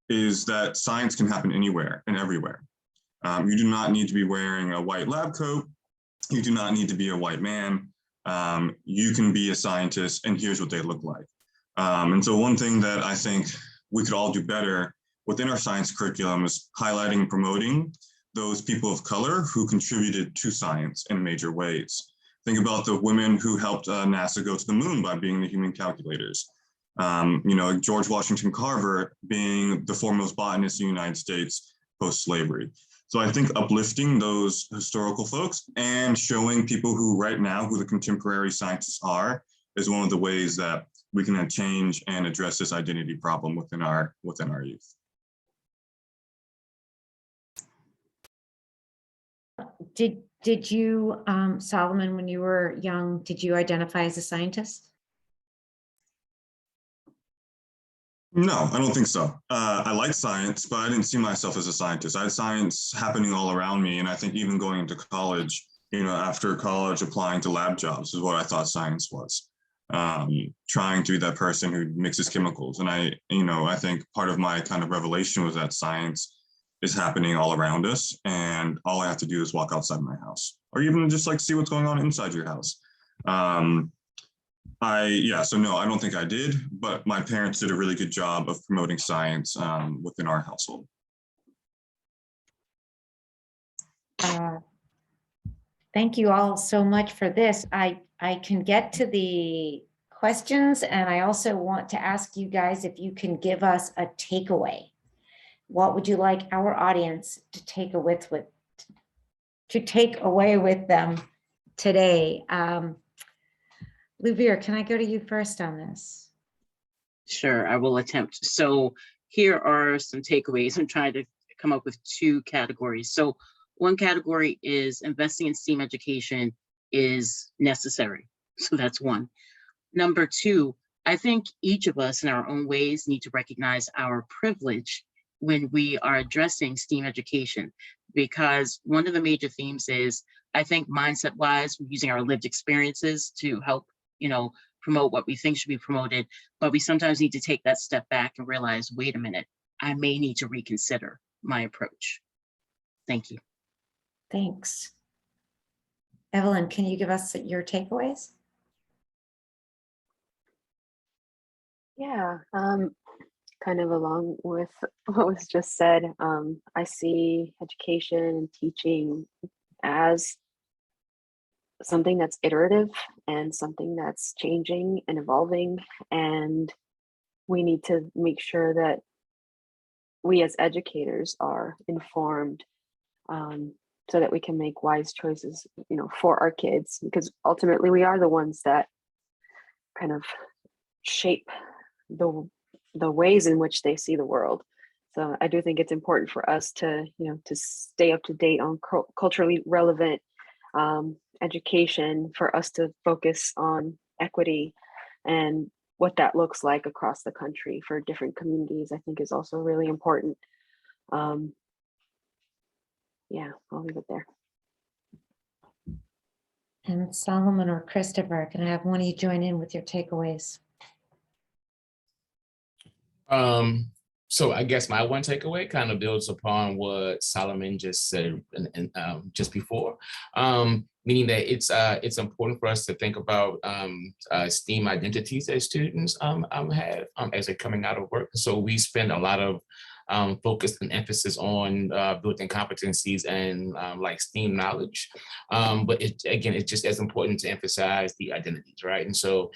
is that science can happen anywhere and everywhere. You do not need to be wearing a white lab coat. You do not need to be a white man. You can be a scientist, and here's what they look like. And so one thing that I think we could all do better within our science curriculum is highlighting and promoting those people of color who contributed to science in major ways. Think about the women who helped NASA go to the moon by being the human calculators. George Washington Carver being the foremost botanist in the United States post-slavery. So I think uplifting those historical folks and showing people who the contemporary scientists are is one of the ways that we can change and address this identity problem within our youth. Did you, Solomon, when you were young, did you identify as a scientist? No, I don't think so. I like science, but I didn't see myself as a scientist. I had science happening all around me. And I think even going into college, after college, applying to lab jobs is what I thought science was. Trying to be that person who mixes chemicals. And I think part of my kind of revelation was that science is happening all around us. And all I have to do is walk outside my house, or even just like see what's going on inside your house. So no, I don't think I did, but my parents did a really good job of promoting science within our household. Thank you all so much for this. I can get to the questions, and I also want to ask you guys if you can give us a takeaway. What would you like our audience to take away with them today? Louvir, can I go to you first on this? Sure, I will attempt. So here are some takeaways. I'm trying to come up with two categories. So one category is investing in STEAM education is necessary. So that's one. Number two, I think each of us in our own ways need to recognize our privilege when we are addressing STEAM education, because one of the major themes is, I think mindset-wise, we're using our lived experiences to help, promote what we think should be promoted, but we sometimes need to take that step back and realize, wait a minute, I may need to reconsider my approach. Thank you. Thanks. Evelyn, can you give us your takeaways? Yeah, kind of along with what was just said, I see education and teaching as something that's iterative and something that's changing and evolving, and we need to make sure that we as educators are informed so that we can make wise choices, for our kids, because ultimately we are the ones that kind of shape the ways in which they see the world. So I do think it's important for us to, to stay up to date on culturally relevant education, for us to focus on equity and what that looks like across the country for different communities, I think is also really important. Yeah, I'll leave it there. And Solomon or Christopher, can I have one of you join in with your takeaways? So I guess my one takeaway kind of builds upon what Solomon just said just before, meaning that it's important for us to think about STEAM identities as students have as they're coming out of work. So we spend a lot of focus and emphasis on building competencies and like STEAM knowledge, but it's just as important to emphasize the identities, right? And so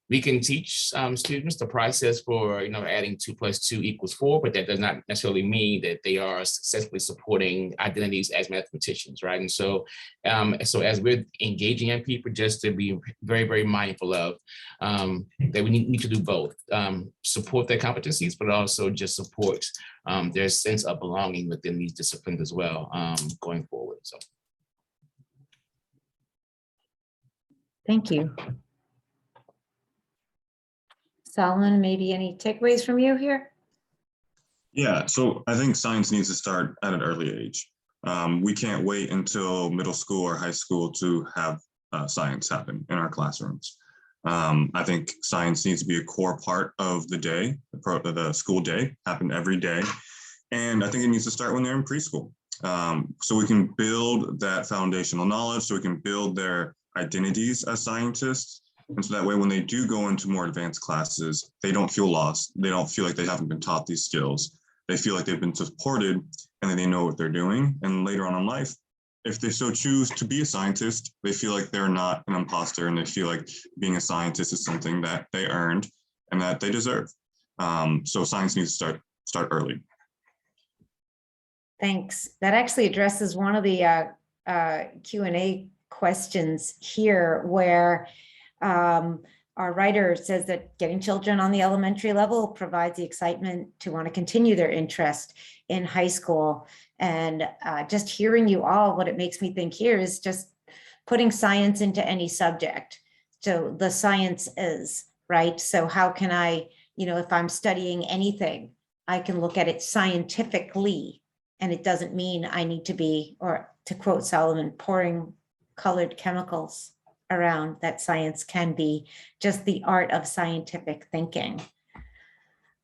we can teach students the process for, adding 2 + 2 = 4, but that does not necessarily mean that they are successfully supporting identities as mathematicians, right? And so, so as we're engaging young people, just to be very, very mindful of that we need to do both, support their competencies, but also just support their sense of belonging within these disciplines as well, going forward. So, Thank you. Solomon, maybe any takeaways from you here? Yeah, so I think science needs to start at an early age. We can't wait until middle school or high school to have science happen in our classrooms. I think science needs to be a core part of the day, the school day, happen every day. And I think it needs to start when they're in preschool. So we can build that foundational knowledge, so we can build their identities as scientists. And so that way, when they do go into more advanced classes, they don't feel lost. They don't feel like they haven't been taught these skills. They feel like they've been supported and that they know what they're doing. And later on in life, if they so choose to be a scientist, they feel like they're not an imposter, and they feel like being a scientist is something that they earned and that they deserve. So science needs to start early. Thanks. That actually addresses one of the Q&A questions here, where our writer says that getting children on the elementary level provides the excitement to want to continue their interest in high school. And just hearing you all, what it makes me think here is just putting science into any subject. So the science is, right? So how can I, if I'm studying anything, I can look at it scientifically, and it doesn't mean I need to be, or to quote Solomon, pouring colored chemicals around. That science can be just the art of scientific thinking.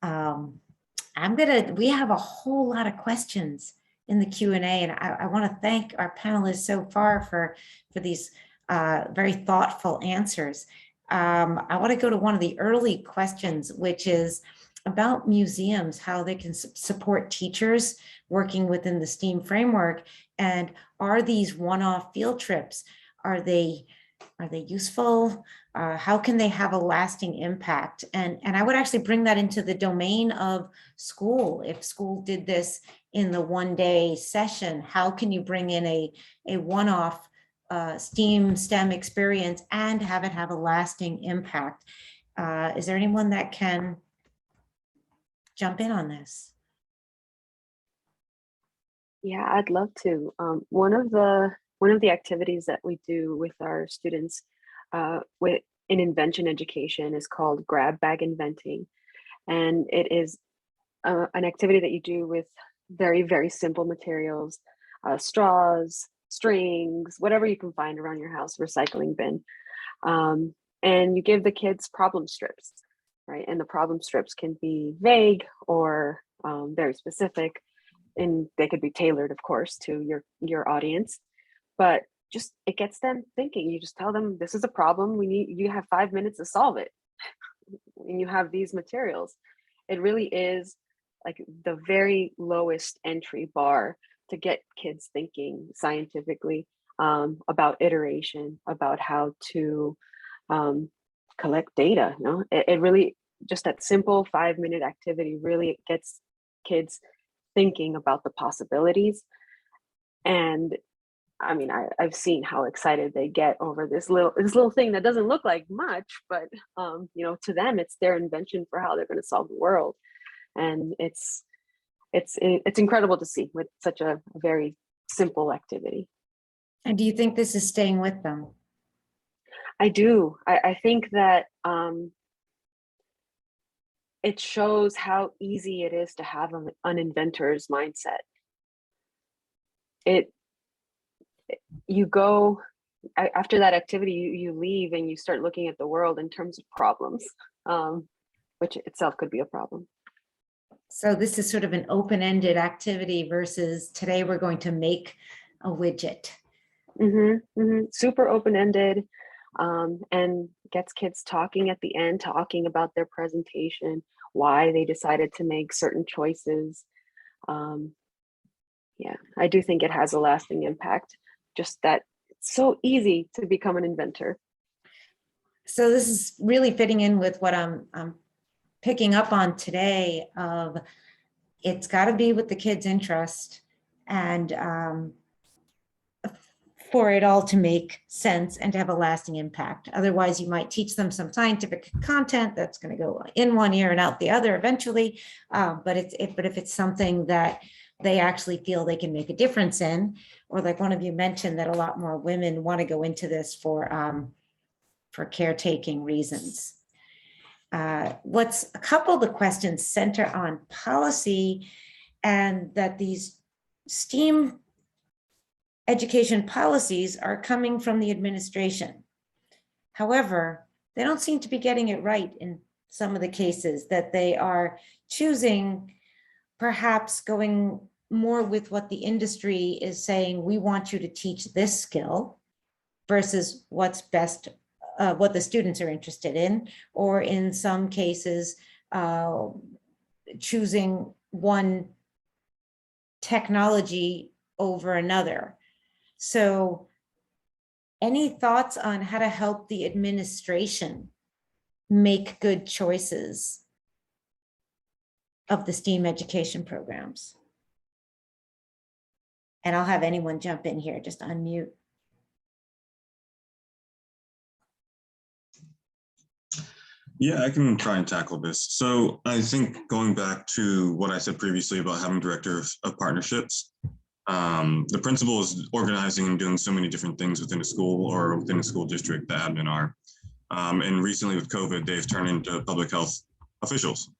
We have a whole lot of questions in the Q&A, and I want to thank our panelists so far for these very thoughtful answers. I want to go to one of the early questions, which is about museums, how they can support teachers working within the STEAM framework. And are these one-off field trips, are they useful? How can they have a lasting impact? And I would actually bring that into the domain of school. If school did this in the one-day session, how can you bring in a one-off STEM experience and have it have a lasting impact? Is there anyone that can jump in on this? Yeah, I'd love to. One of the activities that we do with our students in invention education is called grab bag inventing. And it is an activity that you do with very, very simple materials, straws, strings, whatever you can find around your house, recycling bin. And you give the kids problem strips, right? And the problem strips can be vague or very specific, and they could be tailored, of course, to your audience. But just, it gets them thinking. You just tell them, this is a problem. You have 5 minutes to solve it. And you have these materials. It really is like the very lowest entry bar to get kids thinking scientifically about iteration, about how to collect data. It really, just that simple 5-minute activity really gets kids thinking about the possibilities. And I mean, I've seen how excited they get over this little thing that doesn't look like much, but to them, it's their invention for how they're going to solve the world. And it's incredible to see with such a very simple activity. And do you think this is staying with them? I do. I think that it shows how easy it is to have an inventor's mindset. You go after that activity, you leave and you start looking at the world in terms of problems, which itself could be a problem. So this is sort of an open-ended activity versus today we're going to make a widget. Super open-ended, and gets kids talking at the end, talking about their presentation, why they decided to make certain choices. Yeah, I do think it has a lasting impact, just that it's so easy to become an inventor. So this is really fitting in with what I'm picking up on today of it's got to be with the kids' interest and for it all to make sense and to have a lasting impact. Otherwise, you might teach them some scientific content that's going to go in one ear and out the other eventually. But if it's something that they actually feel they can make a difference in, or like one of you mentioned that a lot more women want to go into this for caretaking reasons. What's a couple of the questions center on policy, and that these STEAM education policies are coming from the administration. However, they don't seem to be getting it right in some of the cases, that they are choosing perhaps going more with what the industry is saying, we want you to teach this skill versus what's best, what the students are interested in, or in some cases, choosing one technology over another. So any thoughts on how to help the administration make good choices of the STEAM education programs? And I'll have anyone jump in here, just unmute. Yeah, I can try and tackle this. So I think going back to what I said previously about having directors of partnerships, the principal is organizing and doing so many different things within a school or within a school district, the admin are. And recently with COVID, they've turned into public health officials,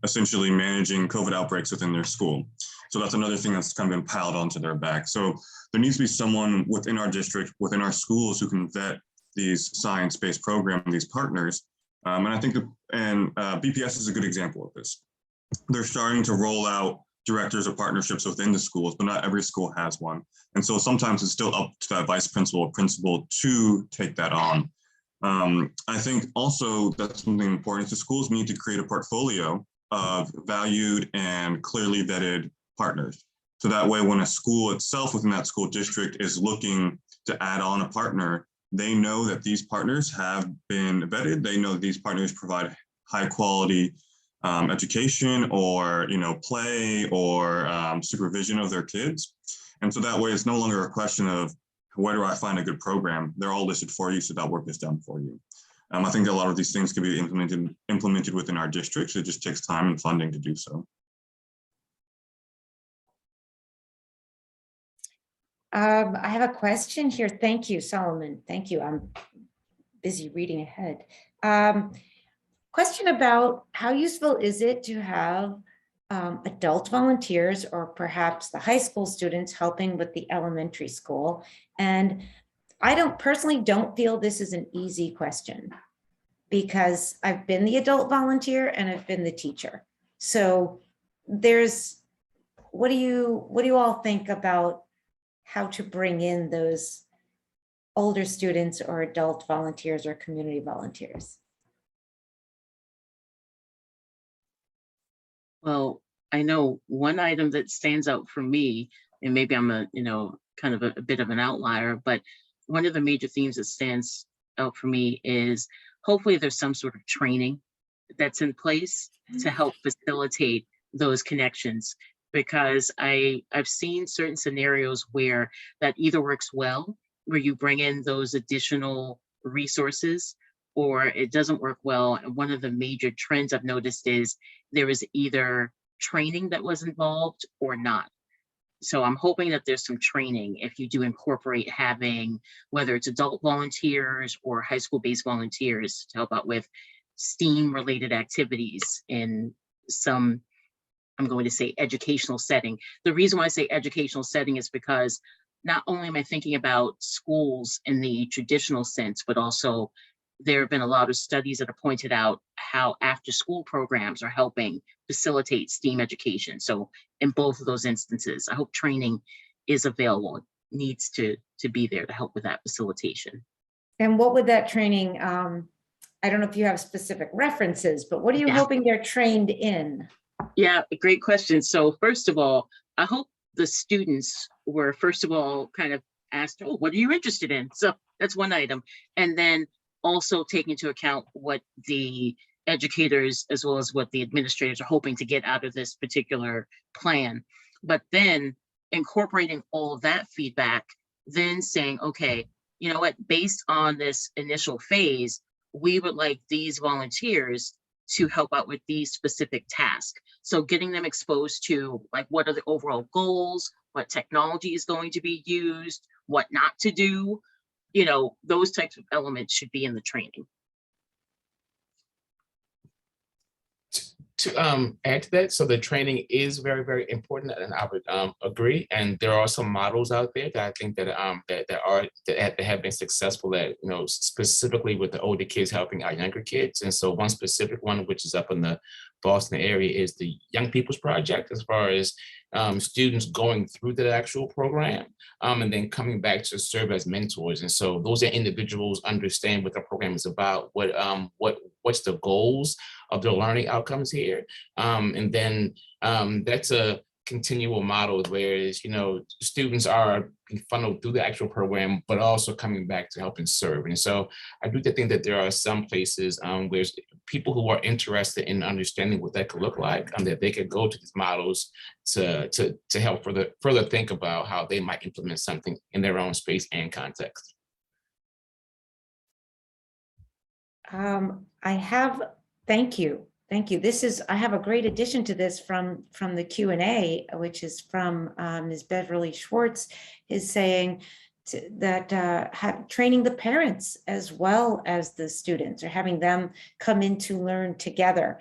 essentially managing COVID outbreaks within their school. So that's another thing that's kind of been piled onto their back. So there needs to be someone within our district, within our schools, who can vet these science-based programs, these partners. And I think BPS is a good example of this. They're starting to roll out directors of partnerships within the schools, but not every school has one. And so sometimes it's still up to that vice principal or principal to take that on. I think also that's something important. The schools need to create a portfolio of valued and clearly vetted partners. So that way, when a school itself within that school district is looking to add on a partner, they know that these partners have been vetted. They know that these partners provide high quality education or play or supervision of their kids. And so that way it's no longer a question of where do I find a good program? They're all listed for you, so that work is done for you. I think a lot of these things can be implemented within our districts. It just takes time and funding to do so. I have a question here. Thank you, Solomon. Thank you. I'm busy reading ahead. Question about how useful is it to have adult volunteers or perhaps the high school students helping with the elementary school? And I personally don't feel this is an easy question, because I've been the adult volunteer and I've been the teacher. So what do you all think about how to bring in those older students or adult volunteers or community volunteers? Well, I know one item that stands out for me, and maybe I'm kind of a bit of an outlier, but one of the major themes that stands out for me is hopefully there's some sort of training that's in place to help facilitate those connections, because I've seen certain scenarios where that either works well, where you bring in those additional resources, or it doesn't work well. And one of the major trends I've noticed is there is either training that was involved or not. So I'm hoping that there's some training if you do incorporate having, whether it's adult volunteers or high school-based volunteers to help out with STEAM related activities in some, I'm going to say, educational setting. The reason why I say educational setting is because not only am I thinking about schools in the traditional sense, but also there have been a lot of studies that have pointed out how after school programs are helping facilitate STEAM education. So in both of those instances, I hope training is available. It needs to be there to help with that facilitation. And what would that training, I don't know if you have specific references, but what are you hoping they're trained in? Yeah, great question. So first of all, I hope the students were, first of all, kind of asked, oh, what are you interested in? So that's one item. And then also take into account what the educators as well as what the administrators are hoping to get out of this particular plan. But then incorporating all of that feedback, then saying, okay, you know what, based on this initial phase, we would like these volunteers to help out with these specific tasks. So getting them exposed to like, what are the overall goals, what technology is going to be used, what not to do, you know, those types of elements should be in the training. To add to that, so the training is very, very important, and I would agree. And there are some models out there that I think that that have been successful at, you know, specifically with the older kids helping our younger kids. And so one specific one, which is up in the Boston area, is the Young People's Project, as far as students going through the actual program and then coming back to serve as mentors. And so those are individuals understand what the program is about, what's the goals of their learning outcomes here. And then that's a continual model, whereas, you know, students are being funneled through the actual program, but also coming back to help and serve. And so I do think that there are some places where people who are interested in understanding what that could look like, that they could go to these models to help further think about how they might implement something in their own space and context. Thank you. Thank you. I have a great addition to this from the Q&A, which is from Ms. Beverly Schwartz, is saying that training the parents as well as the students, or having them come in to learn together.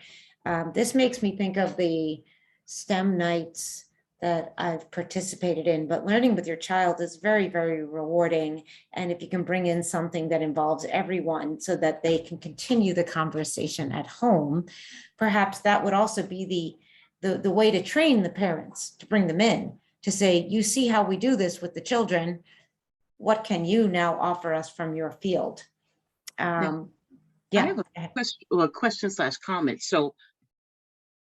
This makes me think of the STEM nights that I've participated in, but learning with your child is very, very rewarding. And if you can bring in something that involves everyone so that they can continue the conversation at home, perhaps that would also be the way to train the parents, to bring them in, to say, you see how we do this with the children, what can you now offer us from your field? I have a question/comment. So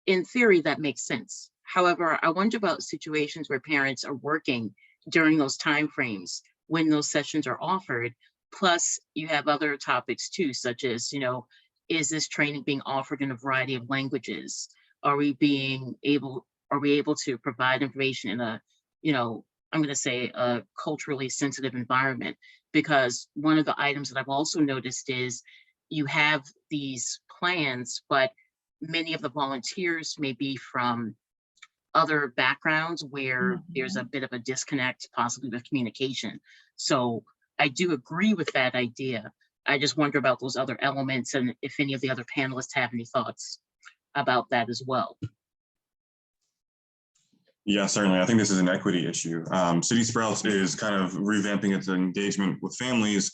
in theory, that makes sense. However, I wonder about situations where parents are working during those timeframes when those sessions are offered. Plus, you have other topics too, such as, you know, is this training being offered in a variety of languages? Are we able to provide information in a, you know, I'm going to say a culturally sensitive environment? Because one of the items that I've also noticed is you have these plans, but many of the volunteers may be from other backgrounds where there's a bit of a disconnect, possibly with communication. So I do agree with that idea. I just wonder about those other elements, and if any of the other panelists have any thoughts about that as well. Yeah, certainly. I think this is an equity issue. City Sprouts is kind of revamping its engagement with families.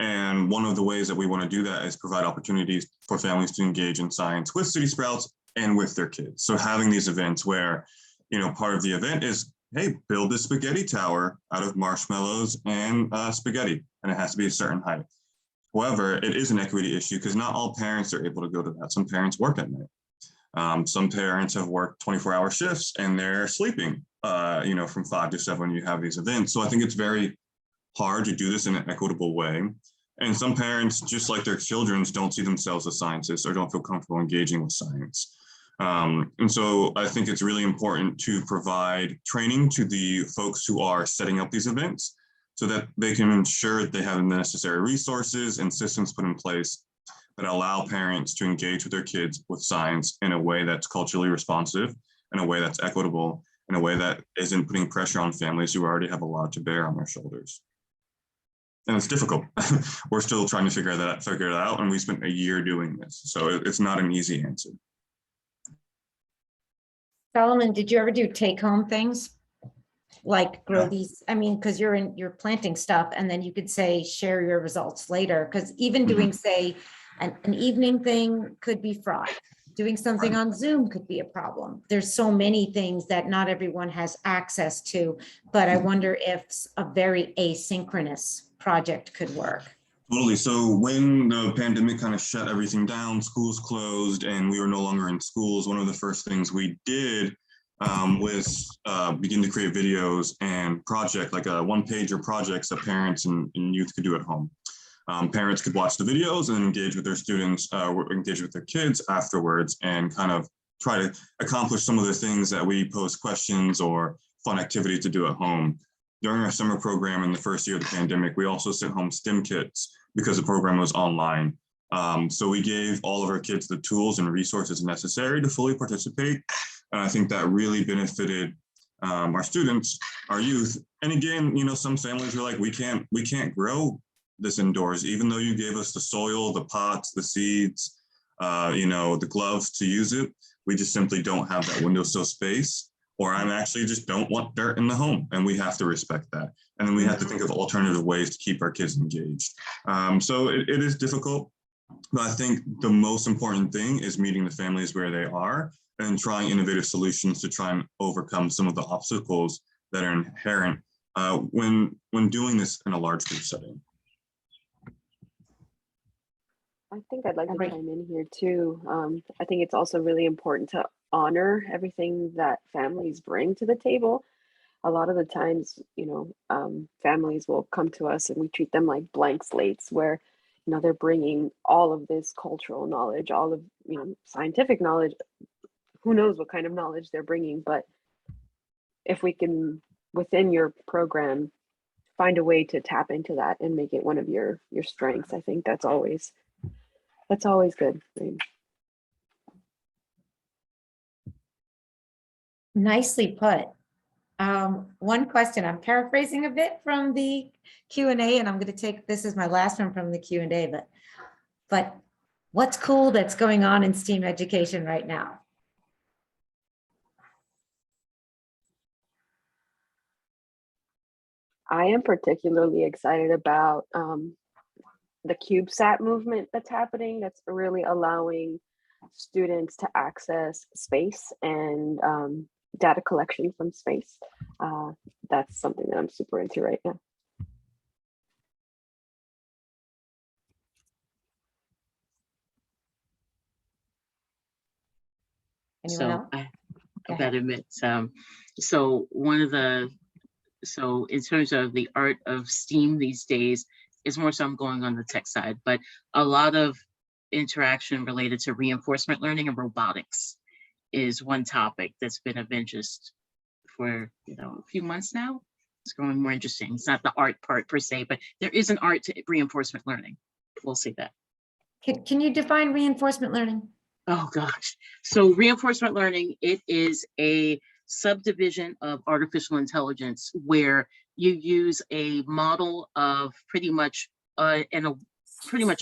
And one of the ways that we want to do that is provide opportunities for families to engage in science with City Sprouts and with their kids. So having these events where, you know, part of the event is, hey, build a spaghetti tower out of marshmallows and spaghetti, and it has to be a certain height. However, it is an equity issue because not all parents are able to go to that. Some parents work at night. Some parents have worked 24-hour shifts and they're sleeping, you know, from 5 to 7 when you have these events. So I think it's very hard to do this in an equitable way. And some parents, just like their children, don't see themselves as scientists or don't feel comfortable engaging with science. And so I think it's really important to provide training to the folks who are setting up these events so that they can ensure that they have the necessary resources and systems put in place that allow parents to engage with their kids with science in a way that's culturally responsive, in a way that's equitable, in a way that isn't putting pressure on families who already have a lot to bear on their shoulders. and it's difficult. We're still trying to figure it out, and we spent a year doing this, so it's not an easy answer. Solomon, did you ever do take-home things? Like grow Yeah. these, I mean, because you're planting stuff and then you could say, share your results later. Because even doing, say, an evening thing could be fraught. Doing something on Zoom could be a problem. There's so many things that not everyone has access to, but I wonder if a very asynchronous project could work. Totally. So when the pandemic kind of shut everything down, schools closed, and we were no longer in schools, one of the first things we did was begin to create videos and project, like a one-pager projects that parents and youth could do at home. Parents could watch the videos and engage with their students, engage with their kids afterwards, and kind of try to accomplish some of the things that we pose questions or fun activities to do at home. During our summer program in the first year of the pandemic, we also sent home STEM kits because the program was online. So we gave all of our kids the tools and resources necessary to fully participate. And I think that really benefited our students, our youth. And again, you know, some families were like, we can't grow this indoors, even though you gave us the soil, the pots, the seeds, you know, the gloves to use it. We just simply don't have that windowsill space, or I'm actually just don't want dirt in the home, and we have to respect that. And then we have to think of alternative ways to keep our kids engaged. So it is difficult, but I think the most important thing is meeting the families where they are and trying innovative solutions to try and overcome some of the obstacles that are inherent when doing this in a large group setting. I think I'd like to Right. chime in here too. I think it's also really important to honor everything that families bring to the table. A lot of the times, you know, families will come to us and we treat them like blank slates where, you know, they're bringing all of this cultural knowledge, all of, you know, scientific knowledge, who knows what kind of knowledge they're bringing. But if we can, within your program, find a way to tap into that and make it one of your strengths, I think that's always good. Right? Nicely put. One question, I'm paraphrasing a bit from the Q&A, and I'm going to take, this is my last one from the Q&A, but what's cool that's going on in STEAM education right now? I am particularly excited about the CubeSat movement that's happening. That's really allowing students to access space and data collection from space. That's something that I'm super into right now. Anyone else? I gotta admit, so in terms of the art of STEAM these days, it's more so I'm going on the tech side, but a lot of interaction related to reinforcement learning and robotics is one topic that's been of interest for, you know, a few months now. It's growing more interesting. It's not the art part per se, but there is an art to reinforcement learning. We'll see that. Can you define reinforcement learning? Oh gosh. So reinforcement learning, it is a subdivision of artificial intelligence where you use a model of pretty much a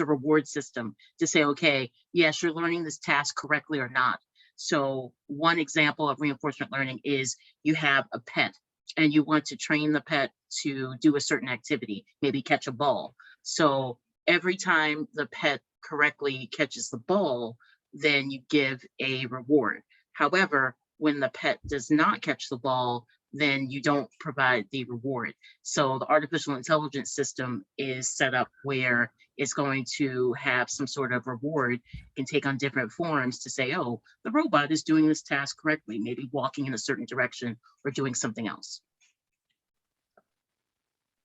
reward system to say, okay, yes, you're learning this task correctly or not. So one example of reinforcement learning is you have a pet and you want to train the pet to do a certain activity, maybe catch a ball. So every time the pet correctly catches the ball, then you give a reward. However, when the pet does not catch the ball, then you don't provide the reward. So the artificial intelligence system is set up where it's going to have some sort of reward. It can take on different forms to say, oh, the robot is doing this task correctly, maybe walking in a certain direction or doing something else.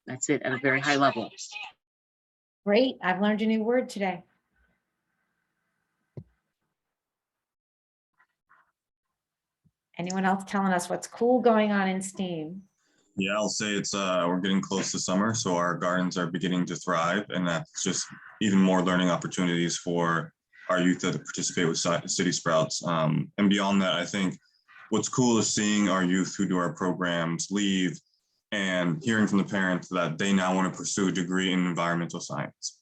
That's it at a very high level. Great, I've learned a new word today. Anyone else telling us what's cool going on in STEAM? Yeah, I'll say it's we're getting close to summer, so our gardens are beginning to thrive, and that's just even more learning opportunities for our youth that participate with City Sprouts. And beyond that, I think what's cool is seeing our youth who do our programs leave and hearing from the parents that they now want to pursue a degree in environmental science,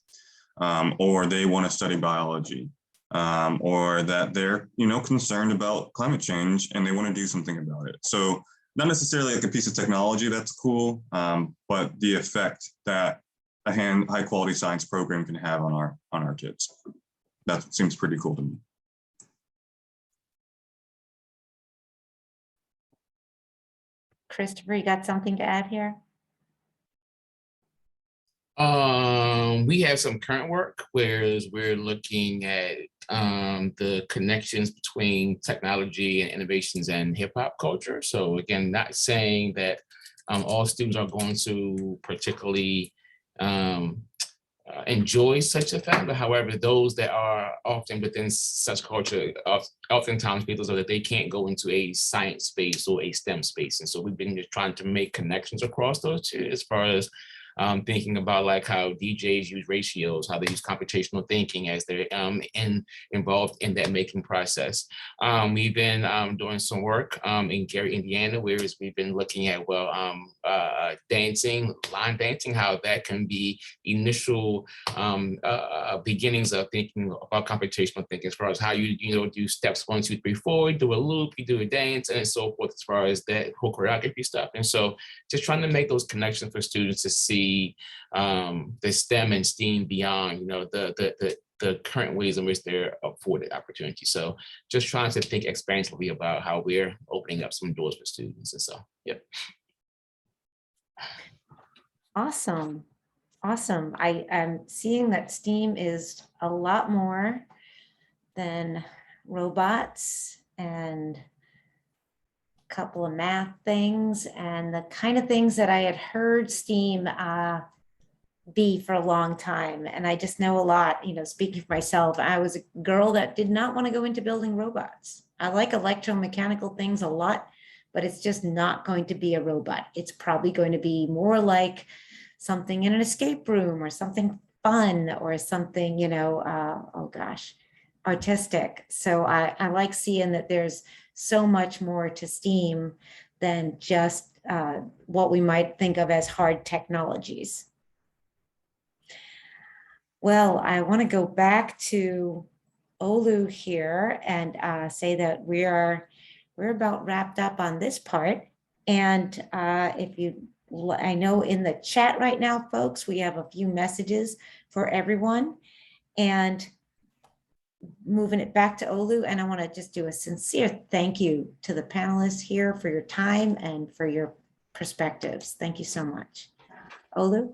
or they want to study biology, or that they're, concerned about climate change and they want to do something about it. So not necessarily like a piece of technology that's cool, but the effect that a high quality science program can have on our kids. That seems pretty cool to me. Christopher, you got something to add here? We have some current work, whereas we're looking at the connections between technology and innovations and hip hop culture. So again, not saying that all students are going to particularly enjoy such a thing, but however, those that are often within such culture, oftentimes people so that they can't go into a science space or a STEM space. And so we've been just trying to make connections across those two, as far as thinking about like how DJs use ratios, how they use computational thinking as they're involved in that making process. We've been doing some work in Gary, Indiana, whereas we've been looking at, dancing, line dancing, how that can be initial beginnings of thinking about computational thinking, as far as how you do steps 1, 2, 3, 4, do a loop, you do a dance, and so forth, as far as that whole choreography stuff. And so just trying to make those connections for students to see the STEM and STEAM beyond, the current ways in which they're afforded opportunity. So just trying to think expansively about how we're opening up some doors for students. And so, yep. Awesome. Awesome. I am seeing that STEAM is a lot more than robots and a couple of math things and the kind of things that I had heard STEAM be for a long time. And I just know a lot, speaking for myself, I was a girl that did not want to go into building robots. I like electromechanical things a lot, but it's just not going to be a robot. It's probably going to be more like something in an escape room or something fun or something, artistic. So I like seeing that there's so much more to STEAM than just what we might think of as hard technologies. Well, I want to go back to Olu here and say that we're about wrapped up on this part. And I know in the chat right now, folks, we have a few messages for everyone. And moving it back to Olu, and I want to just do a sincere thank you to the panelists here for your time and for your perspectives. Thank you so much. Olu?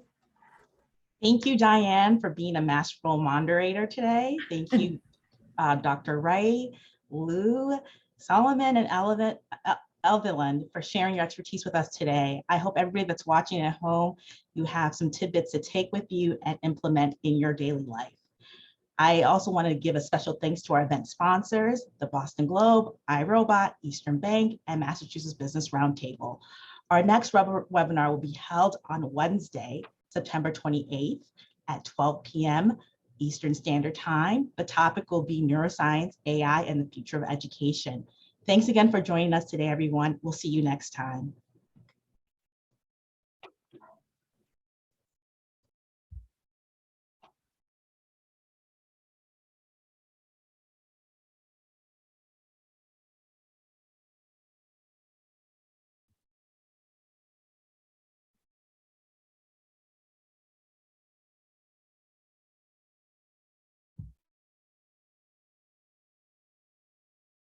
Thank you, Diane, for being a masterful moderator today. Thank you, Dr. Wright, Lou, Solomon, and Elviland for sharing your expertise with us today. I hope everybody that's watching at home, you have some tidbits to take with you and implement in your daily life. I also want to give a special thanks to our event sponsors, the Boston Globe, iRobot, Eastern Bank, and Massachusetts Business Roundtable. Our next webinar will be held on Wednesday, September 28th at 12 p.m. Eastern Standard Time. The topic will be neuroscience, AI, and the future of education. Thanks again for joining us today, everyone. We'll see you next time.